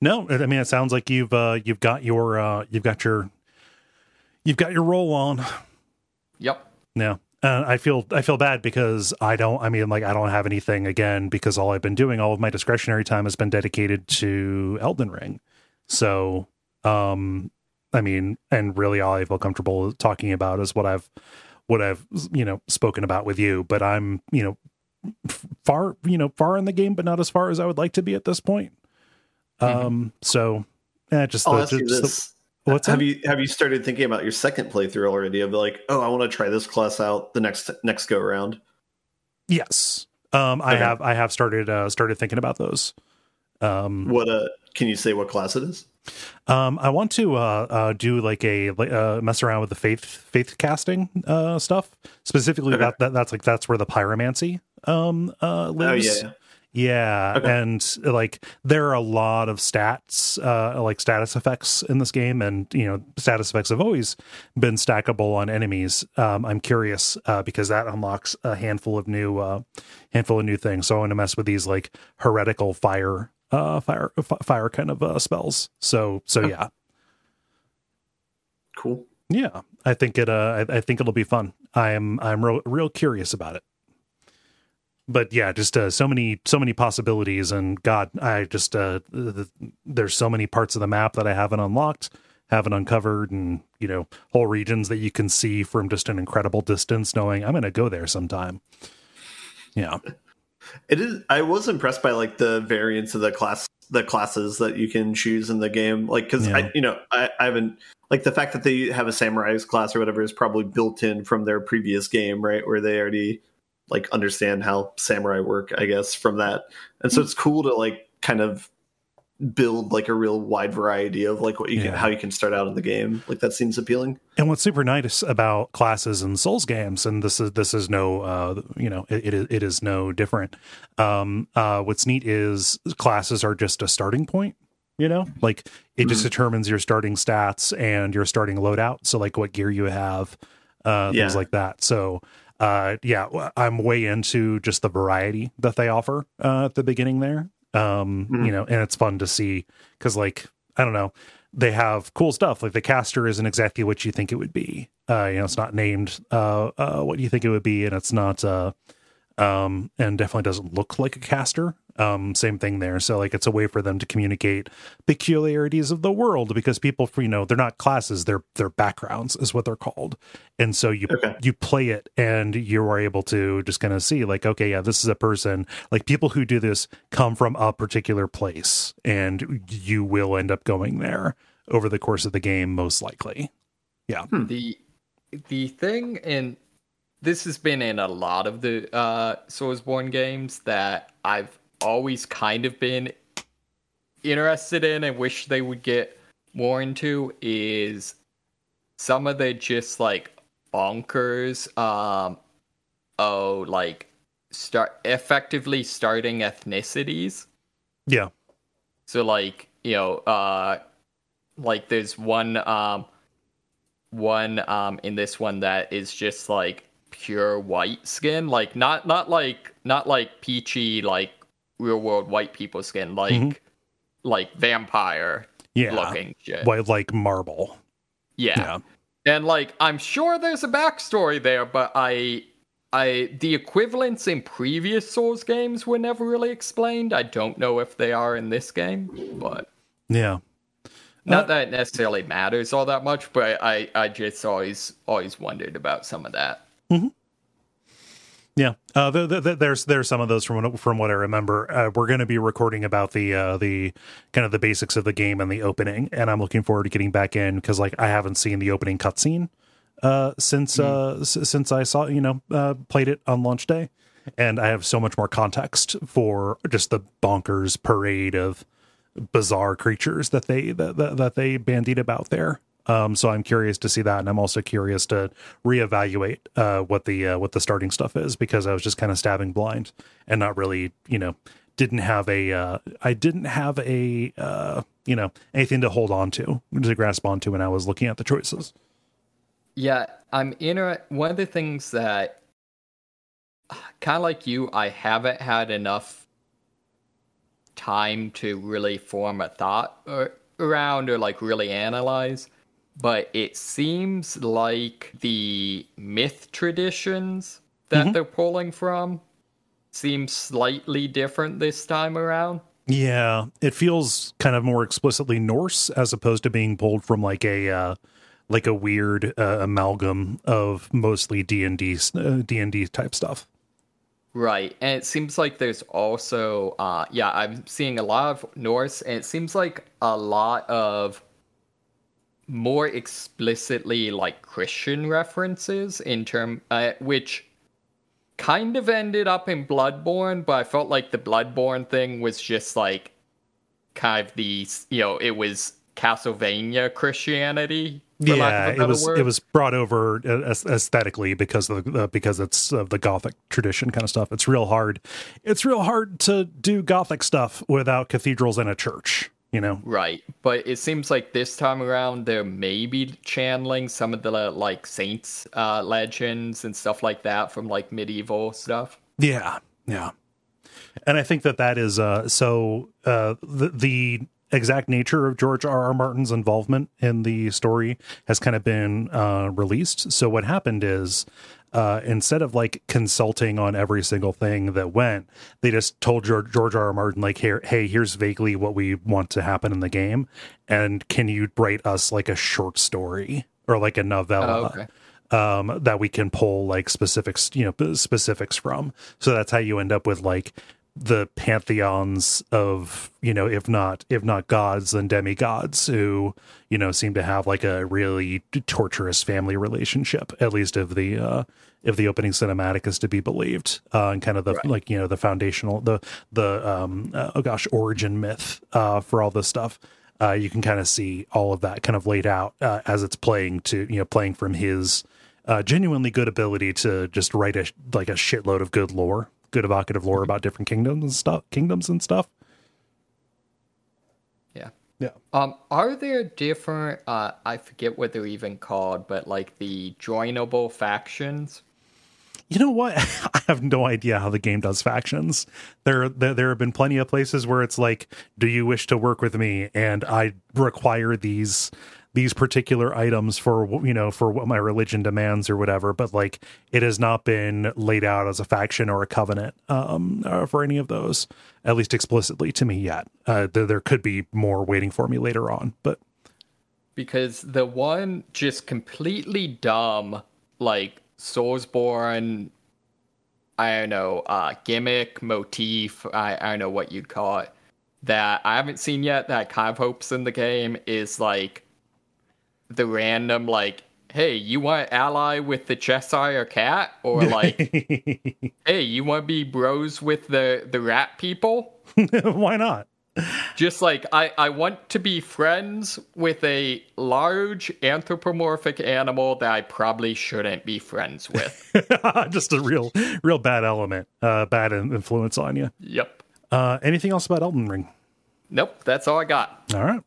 No, I mean, it sounds like you've got your roll on. Yep. Yeah. I feel bad because I don't have anything, again, because all I've been doing, all of my discretionary time has been dedicated to Elden Ring. So, and really all I feel comfortable talking about is what I've spoken about with you, but I'm, far in the game, but not as far as I would like to be at this point. So just I'll ask you this. Have you started thinking about your second playthrough already, of like, I want to try this class out the next go around? Yes. I have started thinking about those. What can you say what class it is? I want to do like a mess around with the faith casting stuff. Specifically that's where the pyromancy lives. Oh yeah. Yeah, Okay. and like there are a lot of stats, like status effects in this game, and status effects have always been stackable on enemies. I'm curious because that unlocks a handful of new things. So I want to mess with these like heretical fire kind of spells. So yeah, Cool. yeah. I think I think it'll be fun. I'm real curious about it. But yeah, just so many possibilities, and God, I just there's so many parts of the map that I haven't unlocked, haven't uncovered, and whole regions that you can see from just an incredible distance, knowing I'm going to go there sometime. Yeah, It is. I was impressed by like the variance of the classes that you can choose in the game. Like, because Yeah. I haven't, like, the fact that they have a samurai's class or whatever is probably built in from their previous game, right? Where they already like understand how samurai work, I guess, from that. And so it's cool to like kind of build like a real wide variety of like what you can, how you can start out in the game. Like that seems appealing. And what's super nice about classes in Souls games, and this is no it is no different. What's neat is classes are just a starting point. Like it just determines your starting stats and your starting loadout. So like what gear you have, things like that. So I'm way into just the variety that they offer at the beginning there. And it's fun to see because, like, I don't know, they have cool stuff. Like the caster isn't exactly what you think it would be. It's not named what you think it would be, and it's not and definitely doesn't look like a caster. Same thing there. So like it's a way for them to communicate peculiarities of the world, because people, they're not classes, they're backgrounds is what they're called. And so you play it and you are able to just kind of see like, okay, yeah, this is a person. Like people who do this come from a particular place, and you will end up going there over the course of the game, most likely. Yeah. The thing, and this has been in a lot of the Soulsborne games that I've always kind of been interested in and wish they would get more into, is some of the just like bonkers effectively starting ethnicities. Yeah. So like, like there's one in this one that is just like pure white skin, like not like peachy like real world white people skin, like like vampire looking shit, white like marble. Yeah. And like I'm sure there's a backstory there, but the equivalents in previous Souls games were never really explained. I don't know if they are in this game, but yeah. Not that it necessarily matters all that much, but I just always wondered about some of that. Mm-hmm. Yeah, there's some of those from what I remember. We're going to be recording about the kind of the basics of the game and the opening, and I'm looking forward to getting back in because like I haven't seen the opening cutscene since I saw played it on launch day, and I have so much more context for just the bonkers parade of bizarre creatures that they bandied about there. So I'm curious to see that, and I'm also curious to reevaluate what the starting stuff is, because I was just kind of stabbing blind and not really, didn't have a anything to hold on to grasp onto when I was looking at the choices. Yeah, one of the things that, kind of like you, I haven't had enough time to really form a thought around or like really analyze. But it seems like the myth traditions that they're pulling from seem slightly different this time around. Yeah, it feels kind of more explicitly Norse as opposed to being pulled from like a weird amalgam of mostly D&D type stuff. Right, and it seems like there's also I'm seeing a lot of Norse, and it seems like a lot of more explicitly like Christian references which kind of ended up in Bloodborne, but I felt like the Bloodborne thing was just like kind of the it was Castlevania Christianity for lack of a better word. It was brought over aesthetically because of because it's the Gothic tradition kind of stuff. It's real hard to do Gothic stuff without cathedrals and a church, you know. Right, but it seems like this time around they're maybe channeling some of the like saints legends and stuff like that from like medieval stuff. Yeah, and I think that is the exact nature of George R.R. Martin's involvement in the story has kind of been released. So what happened is instead of like consulting on every single thing that went, they just told George R.R. Martin, like, hey, here's vaguely what we want to happen in the game, and can you write us like a short story or like a novella that we can pull like specifics from. So that's how you end up with like the pantheons of, if not gods, then demigods who, seem to have like a really torturous family relationship, at least if the opening cinematic is to be believed, and kind of the the foundational, origin myth for all this stuff. You can kind of see all of that kind of laid out as it's playing from his genuinely good ability to just write a shitload of good evocative lore about different kingdoms and stuff. Yeah. Are there different, I forget what they're even called, but like the joinable factions? You know what? I have no idea how the game does factions. There have been plenty of places where it's like, do you wish to work with me? And I require these particular items for what my religion demands or whatever. But like, it has not been laid out as a faction or a covenant for any of those, at least explicitly to me yet. There could be more waiting for me later on, but because the one just completely dumb, like Soulsborne, I don't know, gimmick, motif, I don't know what you'd call it, that I haven't seen yet that I kind of hope's in the game is like the random, like, hey, you want to ally with the Cheshire Cat? Or like, hey, you want to be bros with the rat people? Why not? Just like, I want to be friends with a large anthropomorphic animal that I probably shouldn't be friends with. Just a real bad element, bad influence on you. Yep. Anything else about Elden Ring? Nope, that's all I got. All right.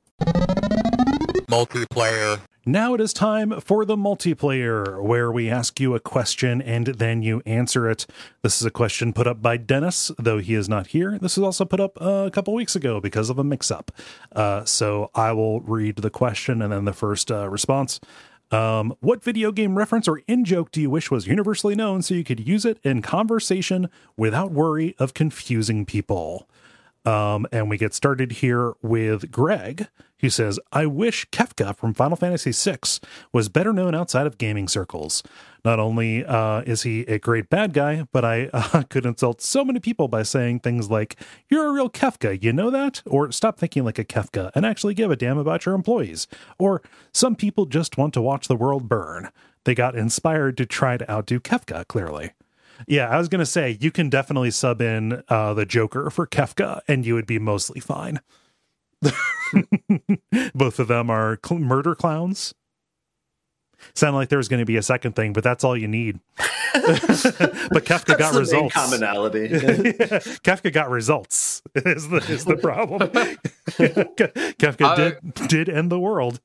Multiplayer. Now it is time for the multiplayer, where we ask you a question and then you answer it. This is a question put up by Dennis, though he is not here. This was also put up a couple weeks ago because of a mix-up. So I will read the question and then the first response. What video game reference or in-joke do you wish was universally known so you could use it in conversation without worry of confusing people? And we get started here with Greg, who says, I wish Kefka from Final Fantasy VI was better known outside of gaming circles. Not only is he a great bad guy, but I could insult so many people by saying things like, you're a real Kefka, you know that? Or stop thinking like a Kefka and actually give a damn about your employees. Or some people just want to watch the world burn. They got inspired to try to outdo Kefka, clearly. Yeah, I was going to say, you can definitely sub in the Joker for Kefka, and you would be mostly fine. Both of them are murder clowns. Sound like there was going to be a second thing, but that's all you need. But Kefka got results. Commonality. Kefka got results is the problem. Kefka did end the world.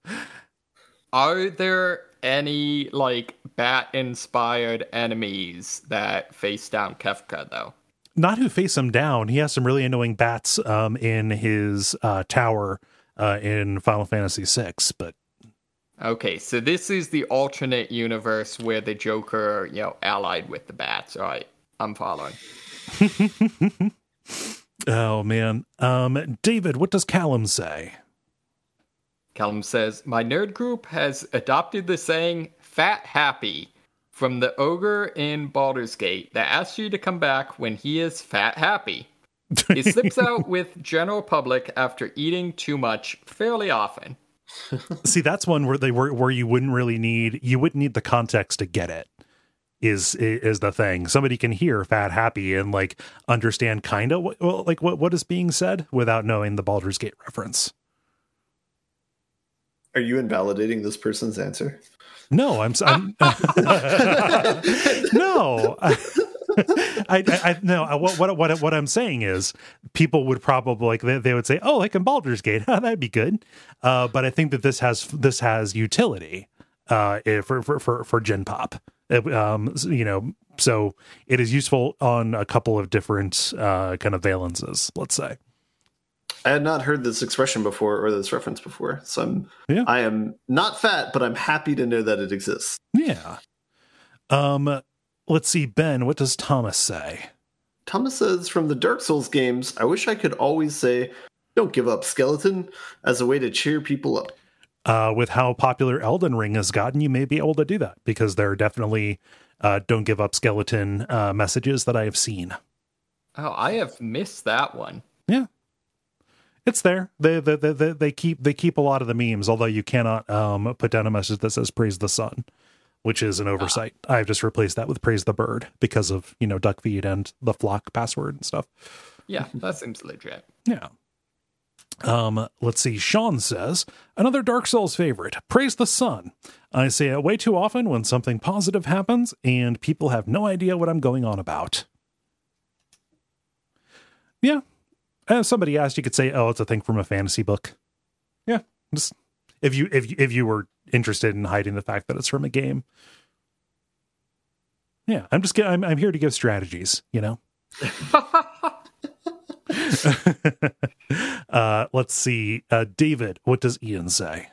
Are there any like bat-inspired enemies that face down Kefka, though? Not who face him down. He has some really annoying bats in his tower in Final Fantasy VI, but okay, so this is the alternate universe where the Joker, allied with the bats. All right, I'm following. Oh man, David, what does Callum say? Callum says, my nerd group has adopted the saying "fat happy" from the ogre in Baldur's Gate that asks you to come back when he is fat happy. He slips out with general public after eating too much fairly often. See, that's one where you wouldn't need the context to get it. Is the thing. Somebody can hear fat happy and like understand kind of what is being said without knowing the Baldur's Gate reference. Are you invalidating this person's answer? No, I'm no. No. What I'm saying is, people would probably like they would say, "Oh, like in Baldur's Gate, that'd be good." But I think that this has utility for Gen Pop. So it is useful on a couple of different kind of valences. Let's say. I had not heard this expression before or this reference before, so I am not fat, but I'm happy to know that it exists. Yeah. Let's see, Ben, what does Thomas say? Thomas says, from the Dark Souls games, I wish I could always say, don't give up, skeleton, as a way to cheer people up. With how popular Elden Ring has gotten, you may be able to do that, because there are definitely don't give up, skeleton messages that I have seen. Oh, I have missed that one. Yeah. It's there. They keep a lot of the memes, although you cannot put down a message that says praise the sun, which is an oversight. I've just replaced that with praise the bird because of, Duckfeed and the flock password and stuff. Yeah, that seems legit. Yeah. Let's see. Sean says, another Dark Souls favorite, praise the sun. I say it way too often when something positive happens and people have no idea what I'm going on about. Yeah. If somebody asked, you could say, "Oh, it's a thing from a fantasy book." Yeah, just if you were interested in hiding the fact that it's from a game. Yeah, I'm here to give strategies. Let's see, David. What does Ian say?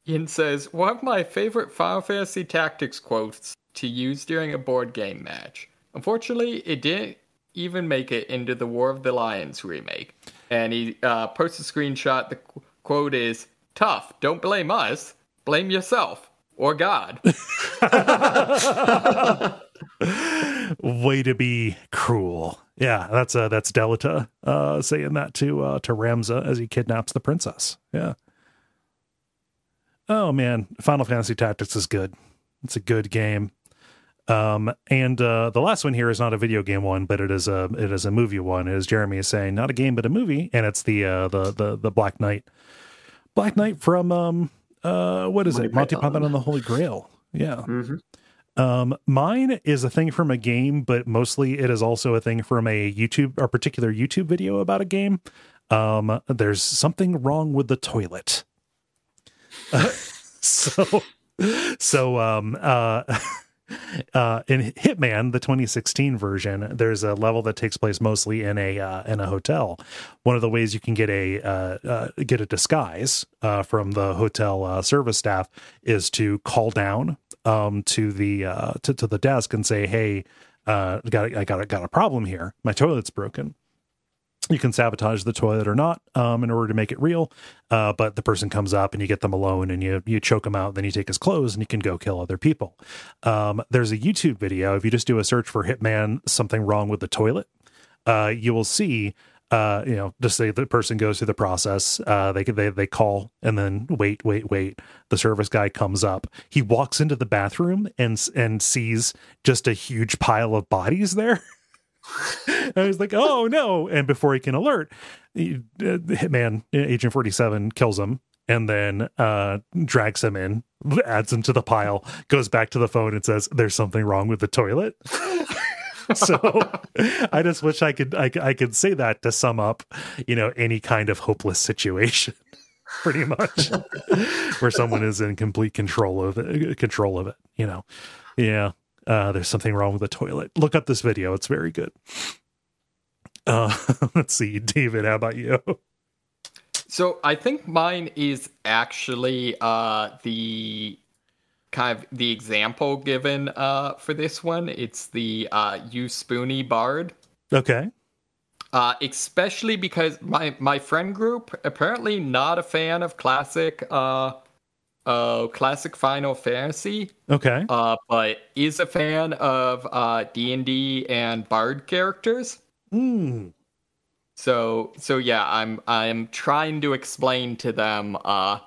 Ian says, one of my favorite Final Fantasy Tactics quotes to use during a board game match. Unfortunately, it didn't even make it into the War of the Lions remake. And he posts a screenshot. The quote is, tough, don't blame us, blame yourself or God. Way to be cruel. Yeah, that's Delita saying that to Ramza as he kidnaps the princess. Yeah. Oh man, Final Fantasy Tactics is good. It's a good game. And the last one here is not a video game one, but it is a movie one. As Jeremy is saying, not a game but a movie, and it's the Black Knight. Black Knight from what is it? Monty Python and the Holy Grail. Yeah. Mm-hmm. Mine is a thing from a game, but mostly it is also a thing from a particular YouTube video about a game. There's something wrong with the toilet. In Hitman, the 2016 version, there's a level that takes place mostly in a hotel. One of the ways you can get a disguise from the hotel service staff is to call down to the desk and say, "Hey, I got a problem here. My toilet's broken." You can sabotage the toilet or not in order to make it real, but the person comes up and you get them alone and you choke him out, then you take his clothes and you can go kill other people. There's a YouTube video. If you just do a search for Hitman, something wrong with the toilet, you will see, just say the person goes through the process, they call and then wait. The service guy comes up. He walks into the bathroom and sees just a huge pile of bodies there. I was like, "Oh no!" And before he can alert, Hitman Agent 47 kills him and then drags him in, adds him to the pile, goes back to the phone and says, "There's something wrong with the toilet." So I just wish I could say that to sum up, any kind of hopeless situation, pretty much, where someone is in complete control of it. Yeah. There's something wrong with the toilet. Look up this video. It's very good. Let's see. David, how about you? So I think mine is actually the kind of the example given for this one. It's the You Spoonie Bard. Okay. Especially because my friend group, apparently not a fan of classic Final Fantasy. Okay. But is a fan of D&D and Bard characters. So yeah, I'm trying to explain to them that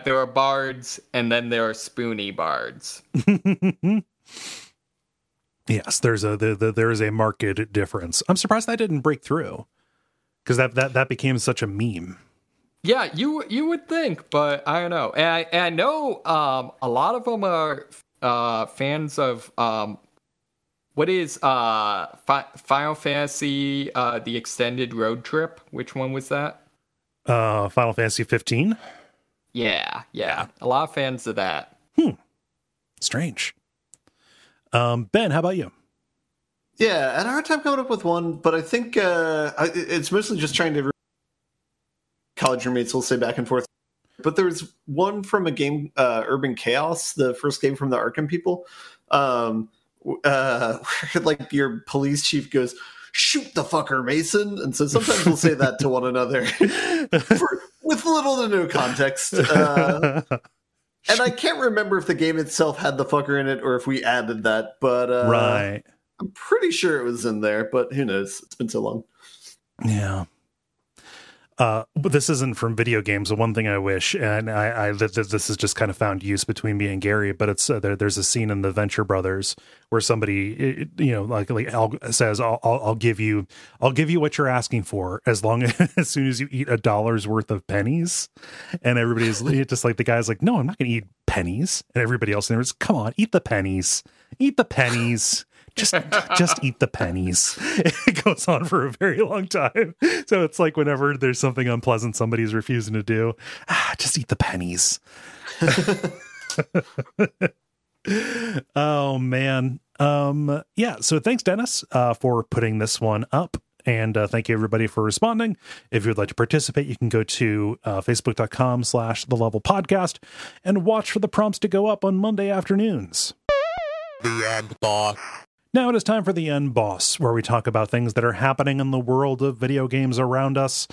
there are bards and then there are spoony bards. Yes, there is a marked difference. I'm surprised that didn't break through, because that became such a meme. Yeah, you would think, but I don't know. And I know a lot of them are fans of what is Final Fantasy the extended road trip? Which one was that? Final Fantasy 15. Yeah. A lot of fans of that. Strange. Ben, how about you? Yeah, I had a hard time coming up with one, but I think it's mostly just trying to. College roommates will say back and forth. But there was one from a game, Urban Chaos, the first game from the Arkham people. Like your police chief goes, "Shoot the fucker, Mason," and so sometimes we'll say that to one another with little to no context. And I can't remember if the game itself had the fucker in it or if we added that, but right. I'm pretty sure it was in there, but who knows? It's been so long. Yeah. But this isn't from video games. The one thing I wish, and this has just kind of found use between me and Gary, but it's there's a scene in the Venture Brothers where somebody, says, "I'll give you what you're asking for as soon as you eat $1 worth of pennies," and everybody's just like, the guy's like, "No, I'm not going to eat pennies," and everybody else in there is, "Come on, eat the pennies, eat the pennies." Just eat the pennies. It goes on for a very long time. So it's like whenever there's something unpleasant somebody's refusing to do, just eat the pennies. Oh, man. Yeah, so thanks, Dennis, for putting this one up. And thank you, everybody, for responding. If you'd like to participate, you can go to facebook.com/thelevelpodcast and watch for the prompts to go up on Monday afternoons. The end, boss. Now it is time for the End Boss, where we talk about things that are happening in the world of video games around us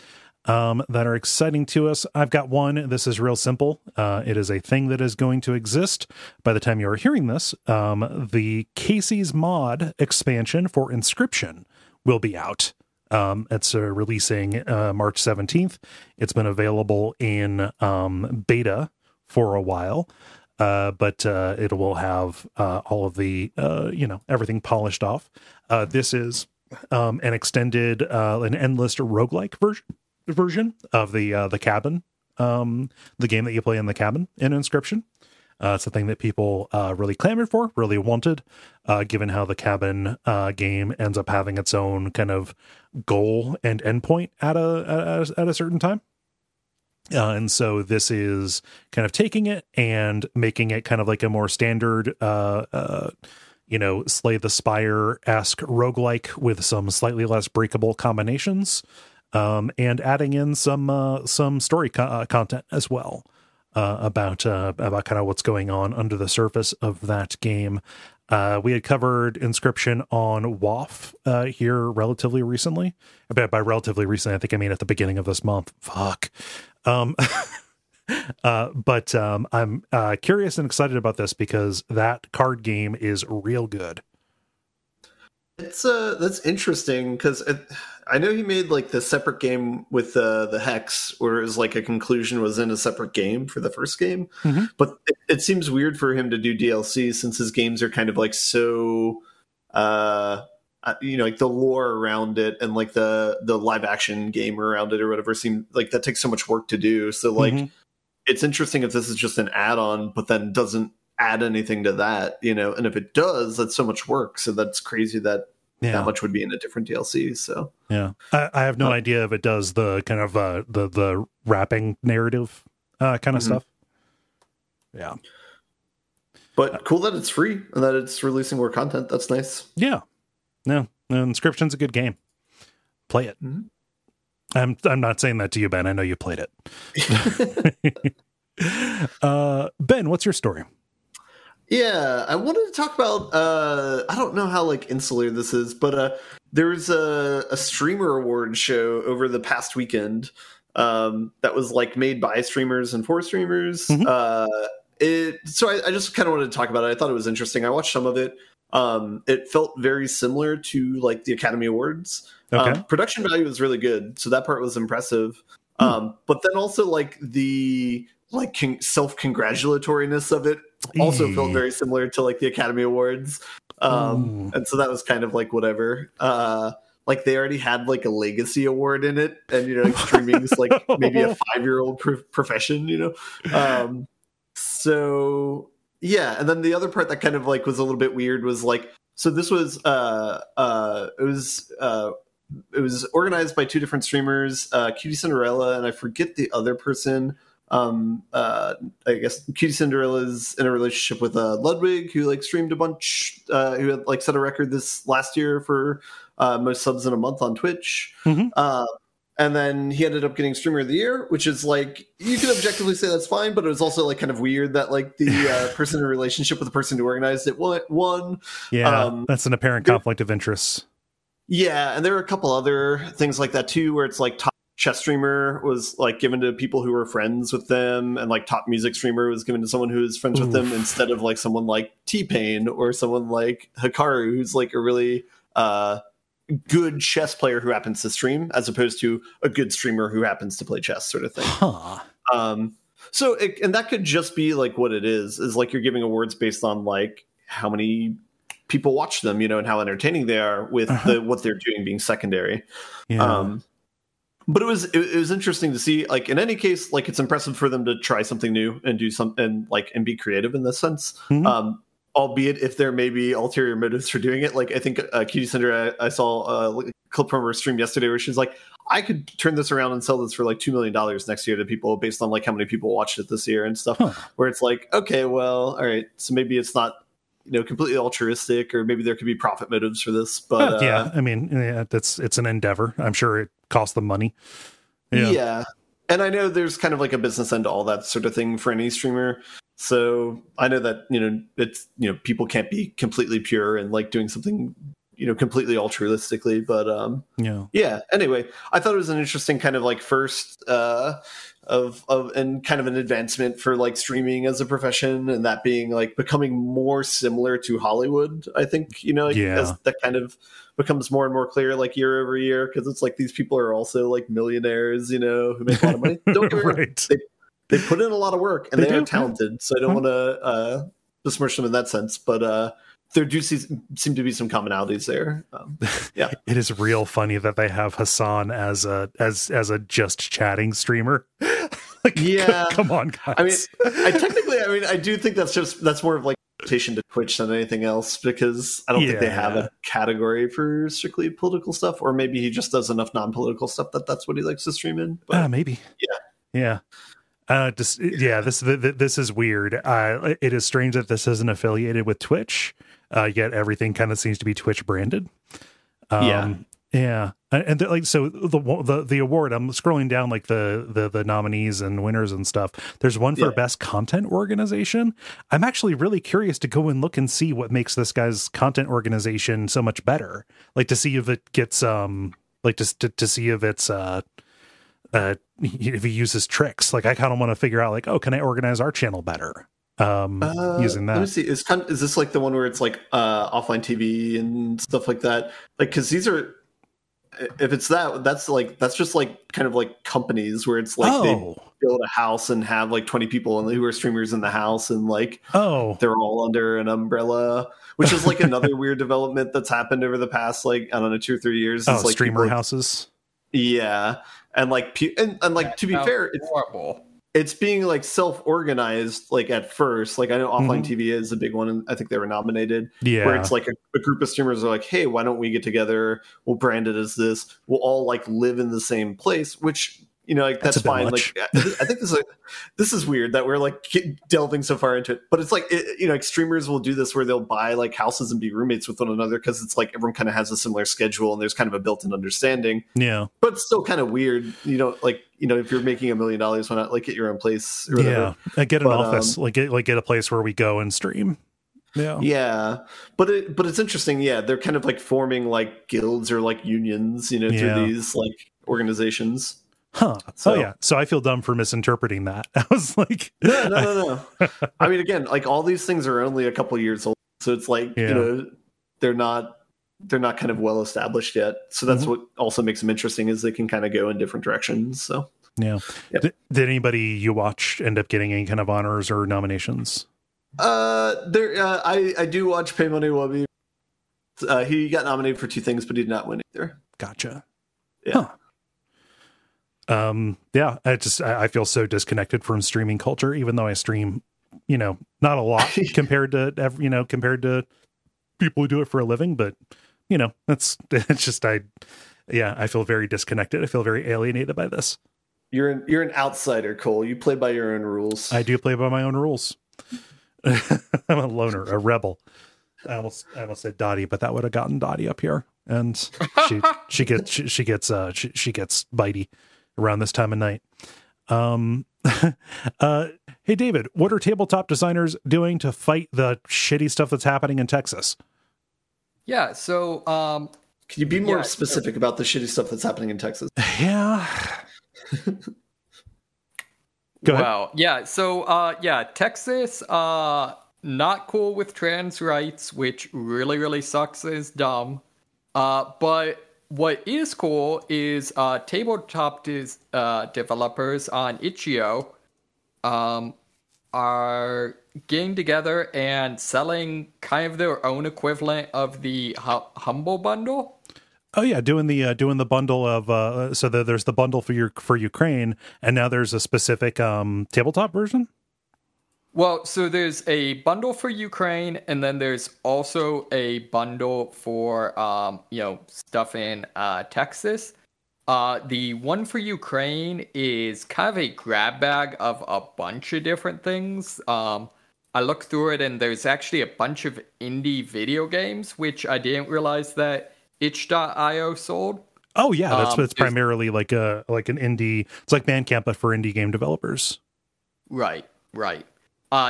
that are exciting to us. I've got one. This is real simple. It is a thing that is going to exist by the time you are hearing this. The Kaycee's mod expansion for Inscryption will be out. It's releasing March 17th. It's been available in beta for a while. But it will have all of the, everything polished off. This is an extended, an endless roguelike version of the cabin, the game that you play in the cabin in Inscryption. It's a thing that people really clamored for, really wanted, given how the cabin game ends up having its own kind of goal and endpoint at a certain time. And so this is kind of taking it and making it kind of like a more standard, Slay the Spire-esque roguelike with some slightly less breakable combinations, and adding in some story content as well, about kind of what's going on under the surface of that game. We had covered Inscryption on WAF here relatively recently. By relatively recently, I think I mean at the beginning of this month. Fuck. But I'm curious and excited about this because that card game is real good. It's that's interesting because I know he made like the separate game with the Hex, whereas like a conclusion was in a separate game for the first game. Mm-hmm. But it seems weird for him to do DLC since his games are kind of like so, like the lore around it and like the live action game around it or whatever seem like that takes so much work to do. So like it's interesting if this is just an add-on, but then doesn't add anything to that, and if it does, that's so much work. So that's crazy that that much would be in a different DLC. So yeah, I have no idea if it does the kind of the wrapping narrative kind of stuff. Yeah, but cool that it's free and that it's releasing more content. That's nice. Yeah, no, Inscryption's a good game. Play it. I'm not saying that to you, Ben. I know you played it. Ben, what's your story? Yeah, I wanted to talk about, I don't know how like insular this is, but there was a streamer award show over the past weekend that was like made by streamers and for streamers. So I just kind of wanted to talk about it. I thought it was interesting. I watched some of it. It felt very similar to like the Academy Awards. Okay. Production value was really good, so that part was impressive. But then also like the self-congratulatoriness of it also felt very similar to like the Academy Awards. And so that was kind of like whatever. like they already had like a legacy award in it, and like streaming's like maybe a 5-year-old profession, so yeah. And then the other part that kind of like was a little bit weird was like, so this was it was organized by 2 different streamers, Cutie Cinderella, and I forget the other person. I guess Cutie Cinderella's in a relationship with Ludwig, who like streamed a bunch, who had like set a record this last year for most subs in a month on Twitch. And then he ended up getting Streamer of the Year, which is like, you can objectively say that's fine, but it was also like kind of weird that like the person in a relationship with the person who organized it won. Yeah, that's an apparent conflict of interest. Yeah, and there are a couple other things like that too, where it's like top chess streamer was like given to people who were friends with them, and like top music streamer was given to someone who was friends with them, instead of like someone like T-Pain or someone like Hikaru, who's like a really good chess player who happens to stream, as opposed to a good streamer who happens to play chess, sort of thing. So and that could just be like what it is like you're giving awards based on like how many people watch them, and how entertaining they are, with what they're doing being secondary. But it was interesting to see, like, in any case, like, it's impressive for them to try something new and do something and be creative in this sense. Albeit if there may be ulterior motives for doing it. Like, I think Cutie Cinder, I saw a clip from her stream yesterday where she's like, I could turn this around and sell this for like $2 million next year to people based on like how many people watched it this year and stuff. Where it's like, okay, well, all right, so maybe it's not completely altruistic, or maybe there could be profit motives for this. But yeah, I mean, it's an endeavor. I'm sure it costs them money. Yeah. And I know there's kind of like a business end to all that sort of thing for any streamer. So I know that, it's, people can't be completely pure and like doing something, completely altruistically, but yeah. Anyway, I thought it was an interesting kind of like first of and kind of an advancement for like streaming as a profession, and that being like becoming more similar to Hollywood. I think, as that kind of becomes more and more clear like year over year, because it's like these people are also like millionaires, who make a lot of money. Don't get me wrong, they put in a lot of work, and they are talented. So I don't want to besmirch them in that sense, but there do seem to be some commonalities there. Yeah, it is real funny that they have Hassan as a just chatting streamer. Like, yeah, come on, guys. I mean, I do think that's more of like invitation to Twitch than anything else, because I don't think they have a category for strictly political stuff, or maybe he just does enough non-political stuff that's what he likes to stream in. But, maybe. Yeah. This is weird. It is strange that this isn't affiliated with Twitch, yet everything kind of seems to be Twitch branded. And like, so the award, I'm scrolling down like the nominees and winners and stuff. There's one for best content organization. I'm actually really curious to go and look and see what makes this guy's content organization so much better. Like, to see if it gets like to see if it's if he uses tricks. Like, I kind of want to figure out like, can I organize our channel better using that? Let me see. Is this like the one where it's like offline TV and stuff like that? Like, because these are, if it's that's just like kind of like companies where it's like they build a house and have like 20 people who are streamers in the house, and like they're all under an umbrella, which is like another weird development that's happened over the past like, I don't know, 2 or 3 years. It's like streamer houses. Yeah. And like, and like, to be fair, it's horrible. It's being like self-organized, like at first. Like, I know offline TV is a big one, and I think they were nominated. Yeah, where it's like a group of streamers are like, "Hey, why don't we get together? We'll brand it as this. We'll all like live in the same place." Which, like, that's fine. Like, I think this is weird that we're like delving so far into it. But it's like, like streamers will do this where they'll buy like houses and be roommates with one another, because it's like everyone kind of has a similar schedule and there's kind of a built-in understanding. Yeah, but it's still kind of weird. Like, if you're making $1 million, why not like get your own place or whatever? Yeah, get an office, get a place where we go and stream. Yeah, but it's interesting. Yeah, they're kind of like forming like guilds or like unions, through these like organizations. So I feel dumb for misinterpreting that. I was like, no. I mean, again, like, all these things are only a couple years old, so it's like they're not kind of well established yet. So that's what also makes them interesting, is they can kind of go in different directions. So did anybody you watch end up getting any kind of honors or nominations? I do watch Pay Money Wubby. He got nominated for 2 things, but he did not win either. Gotcha. Yeah. Yeah, I feel so disconnected from streaming culture, even though I stream, not a lot compared to people who do it for a living, but it's just, I feel very disconnected. I feel very alienated by this. You're an outsider, Kole. You play by your own rules. I do play by my own rules. I'm a loner, a rebel. I almost said Dottie, but that would have gotten Dottie up here, and she gets bitey around this time of night. Hey David, what are tabletop designers doing to fight the shitty stuff that's happening in Texas? Yeah, so can you be more specific about the shitty stuff that's happening in Texas? Yeah. Go ahead. Well, yeah, so Texas not cool with trans rights, which really, really sucks, is dumb. But what is cool is tabletop developers on itch.io are getting together and selling kind of their own equivalent of the Humble Bundle. Oh yeah, doing the bundle of so there's the bundle for Ukraine, and now there's a specific tabletop version. Well, so there's a bundle for Ukraine, and then there's also a bundle for stuff in Texas. The one for Ukraine is kind of a grab bag of a bunch of different things. I looked through it, and there's actually a bunch of indie video games, which I didn't realize that itch.io sold. Oh yeah, it's primarily like an indie. It's like Bandcamp, but for indie game developers. Right.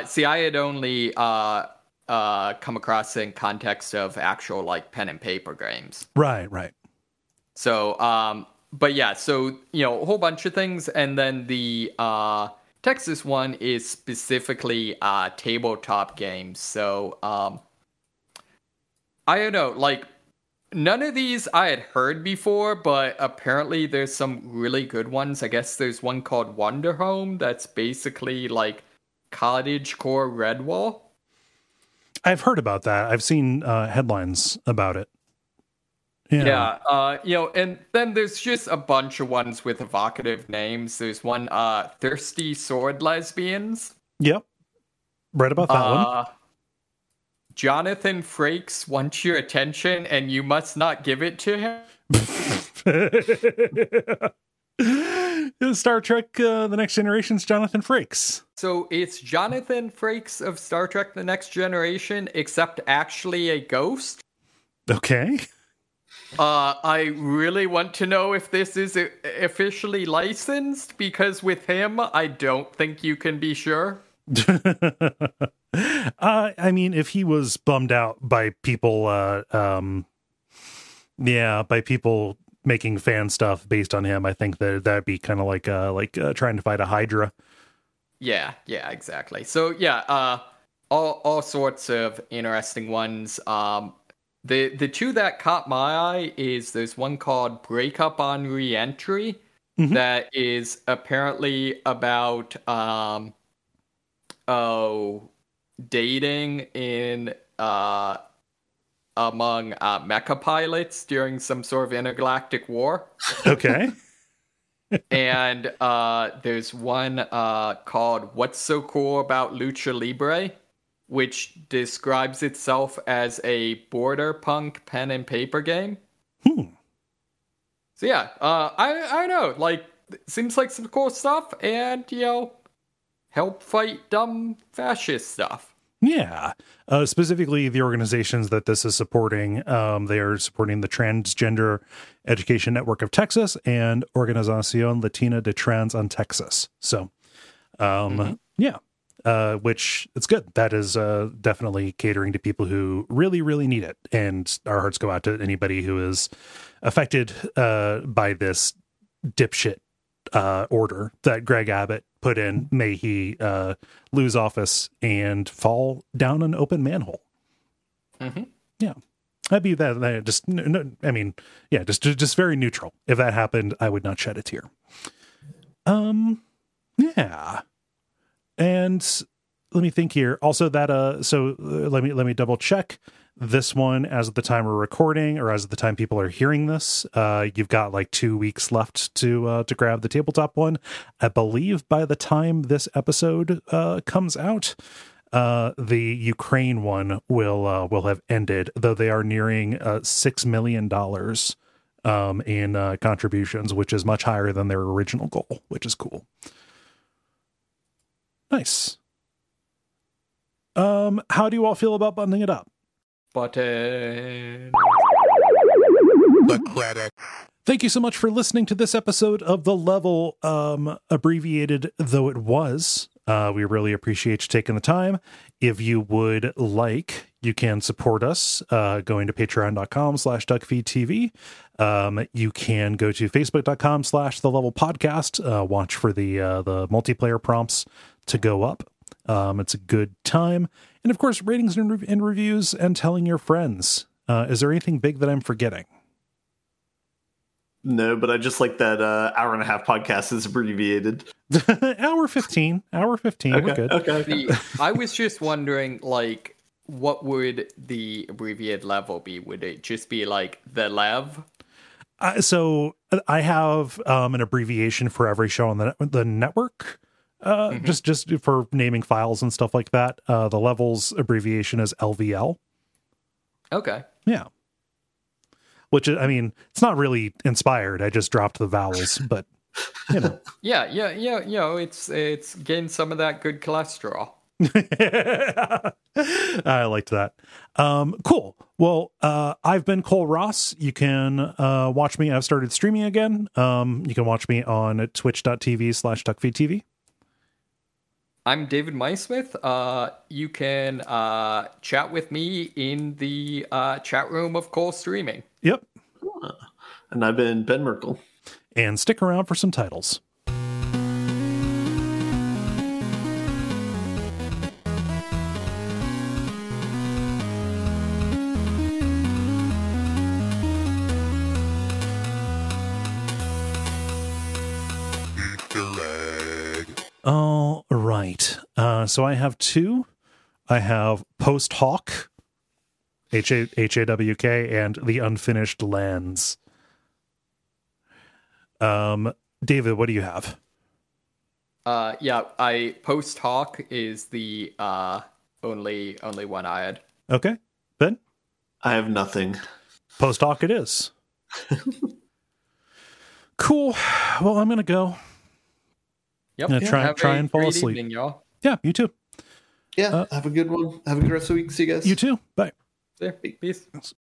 See, I had only come across it in context of actual like pen and paper games. Right. So, but yeah, so a whole bunch of things, and then the Texas one is specifically tabletop games. So, I don't know, like. None of these I had heard before, but apparently there's some really good ones. I guess there's one called Wonder Home that's basically like cottagecore Redwall. I've heard about that. I've seen headlines about it. Yeah. And then there's just a bunch of ones with evocative names. There's one, Thirsty Sword Lesbians. Yep. Read about that one. Jonathan Frakes wants your attention, and you must not give it to him. Star Trek The Next Generation's Jonathan Frakes. So it's Jonathan Frakes of Star Trek The Next Generation, except actually a ghost. Okay. I really want to know if this is officially licensed, because with him, I don't think you can be sure. I mean, if he was bummed out by people, by people making fan stuff based on him, I think that'd be kind of like trying to fight a Hydra. Yeah, exactly. So yeah, all sorts of interesting ones. The two that caught my eye is there's one called Breakup on Reentry that is apparently about dating in among mecha pilots during some sort of intergalactic war. Okay. And there's one called What's So Cool About Lucha Libre, which describes itself as a border punk pen and paper game. So yeah, I don't know, like, seems like some cool stuff, and help fight dumb fascist stuff. Yeah. Specifically, the organizations that this is supporting, they are supporting the Transgender Education Network of Texas and Organización Latina de Trans en Texas. So, which it's good. That is definitely catering to people who really, really need it. And our hearts go out to anybody who is affected by this dipshit order that Greg Abbott put in. May he lose office and fall down an open manhole. Yeah, I'd be that. Just no, I mean, yeah, just very neutral. If that happened, I would not shed a tear. Yeah, and let me think here. Also, that so let me double check This one, as of the time we're recording, or as of the time people are hearing this, you've got like 2 weeks left to grab the tabletop one. I believe by the time this episode comes out, the Ukraine one will have ended, though they are nearing $6 million in contributions, which is much higher than their original goal, which is cool. Nice. How do you all feel about bundling it up? Button. The credit. Thank you so much for listening to this episode of The Level, abbreviated though it was. We really appreciate you taking the time. If you would like, you can support us going to patreon.com/Duckfeed.tv. You can go to facebook.com/The Level Podcast. Watch for the multiplayer prompts to go up. It's a good time. And of course, ratings and reviews and telling your friends. Is there anything big that I'm forgetting? No, but I just like that hour and a half podcast is abbreviated. Hour 15. Okay, We're good. Okay. I was just wondering, like, what would the abbreviated level be? Would it just be like the Lev? So I have an abbreviation for every show on the network. Just for naming files and stuff like that. The Level's abbreviation is LVL. Okay. Yeah. Which is, I mean, it's not really inspired. I just dropped the vowels, but you know. Yeah. You know, it's getting some of that good cholesterol. I liked that. Cool. Well, I've been Kole Ross. You can watch me. I've started streaming again. You can watch me on twitch.tv/DuckFeed.tv. I'm David Mysmith. You can chat with me in the chat room of Kole Streaming. Yep. And I've been Ben Merkel. And stick around for some titles. All right. So I have two. I have Post Hawk, HAWK, and The Unfinished Lands. David, what do you have? Post Hawk is the only one I had. Okay. Ben? I have nothing. Post Hawk it is. Cool. Well, I'm going to go. Yep. Try and fall great asleep. Evening, y'all. Yeah, you too. Yeah, have a good one. Have a good rest of the week. See you guys. You too. Bye. There. Peace.